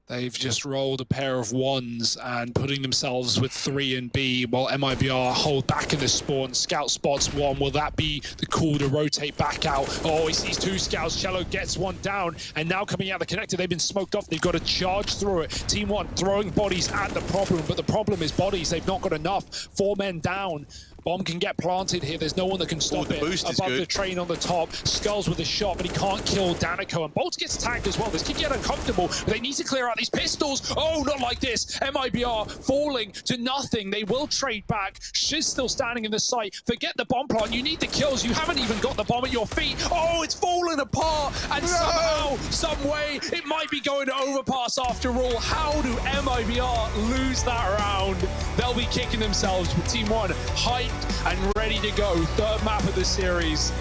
They've just rolled a pair of 1s and putting themselves with 3 and B while MIBR hold back in the spawn. Scout spots 1. Will that be the call to rotate back out? Oh, he sees 2 scouts. Cello gets 1 down. And now coming out of the connector, they've been smoked off. They've got to charge through it. TeamOne throwing bodies at the problem, but the problem is bodies. They've not got enough. 4 men down. Bomb can get planted here. There's no one that can stop the it. boost is Above good. the train on the top. Skulls with a shot, but he can't kill Danico. And Bolt gets tagged as well. This could get uncomfortable, but they need to clear out these pistols. Oh, not like this. MIBR falling to nothing. They will trade back. Shiz still standing in the site. Forget the bomb plant. You need the kills. You haven't even got the bomb at your feet. Oh, it's falling apart. And somehow, some way, it might be going to overpass after all. How do MIBR lose that round? They'll be kicking themselves with TeamOne hyped and ready to go. 3rd map of the series.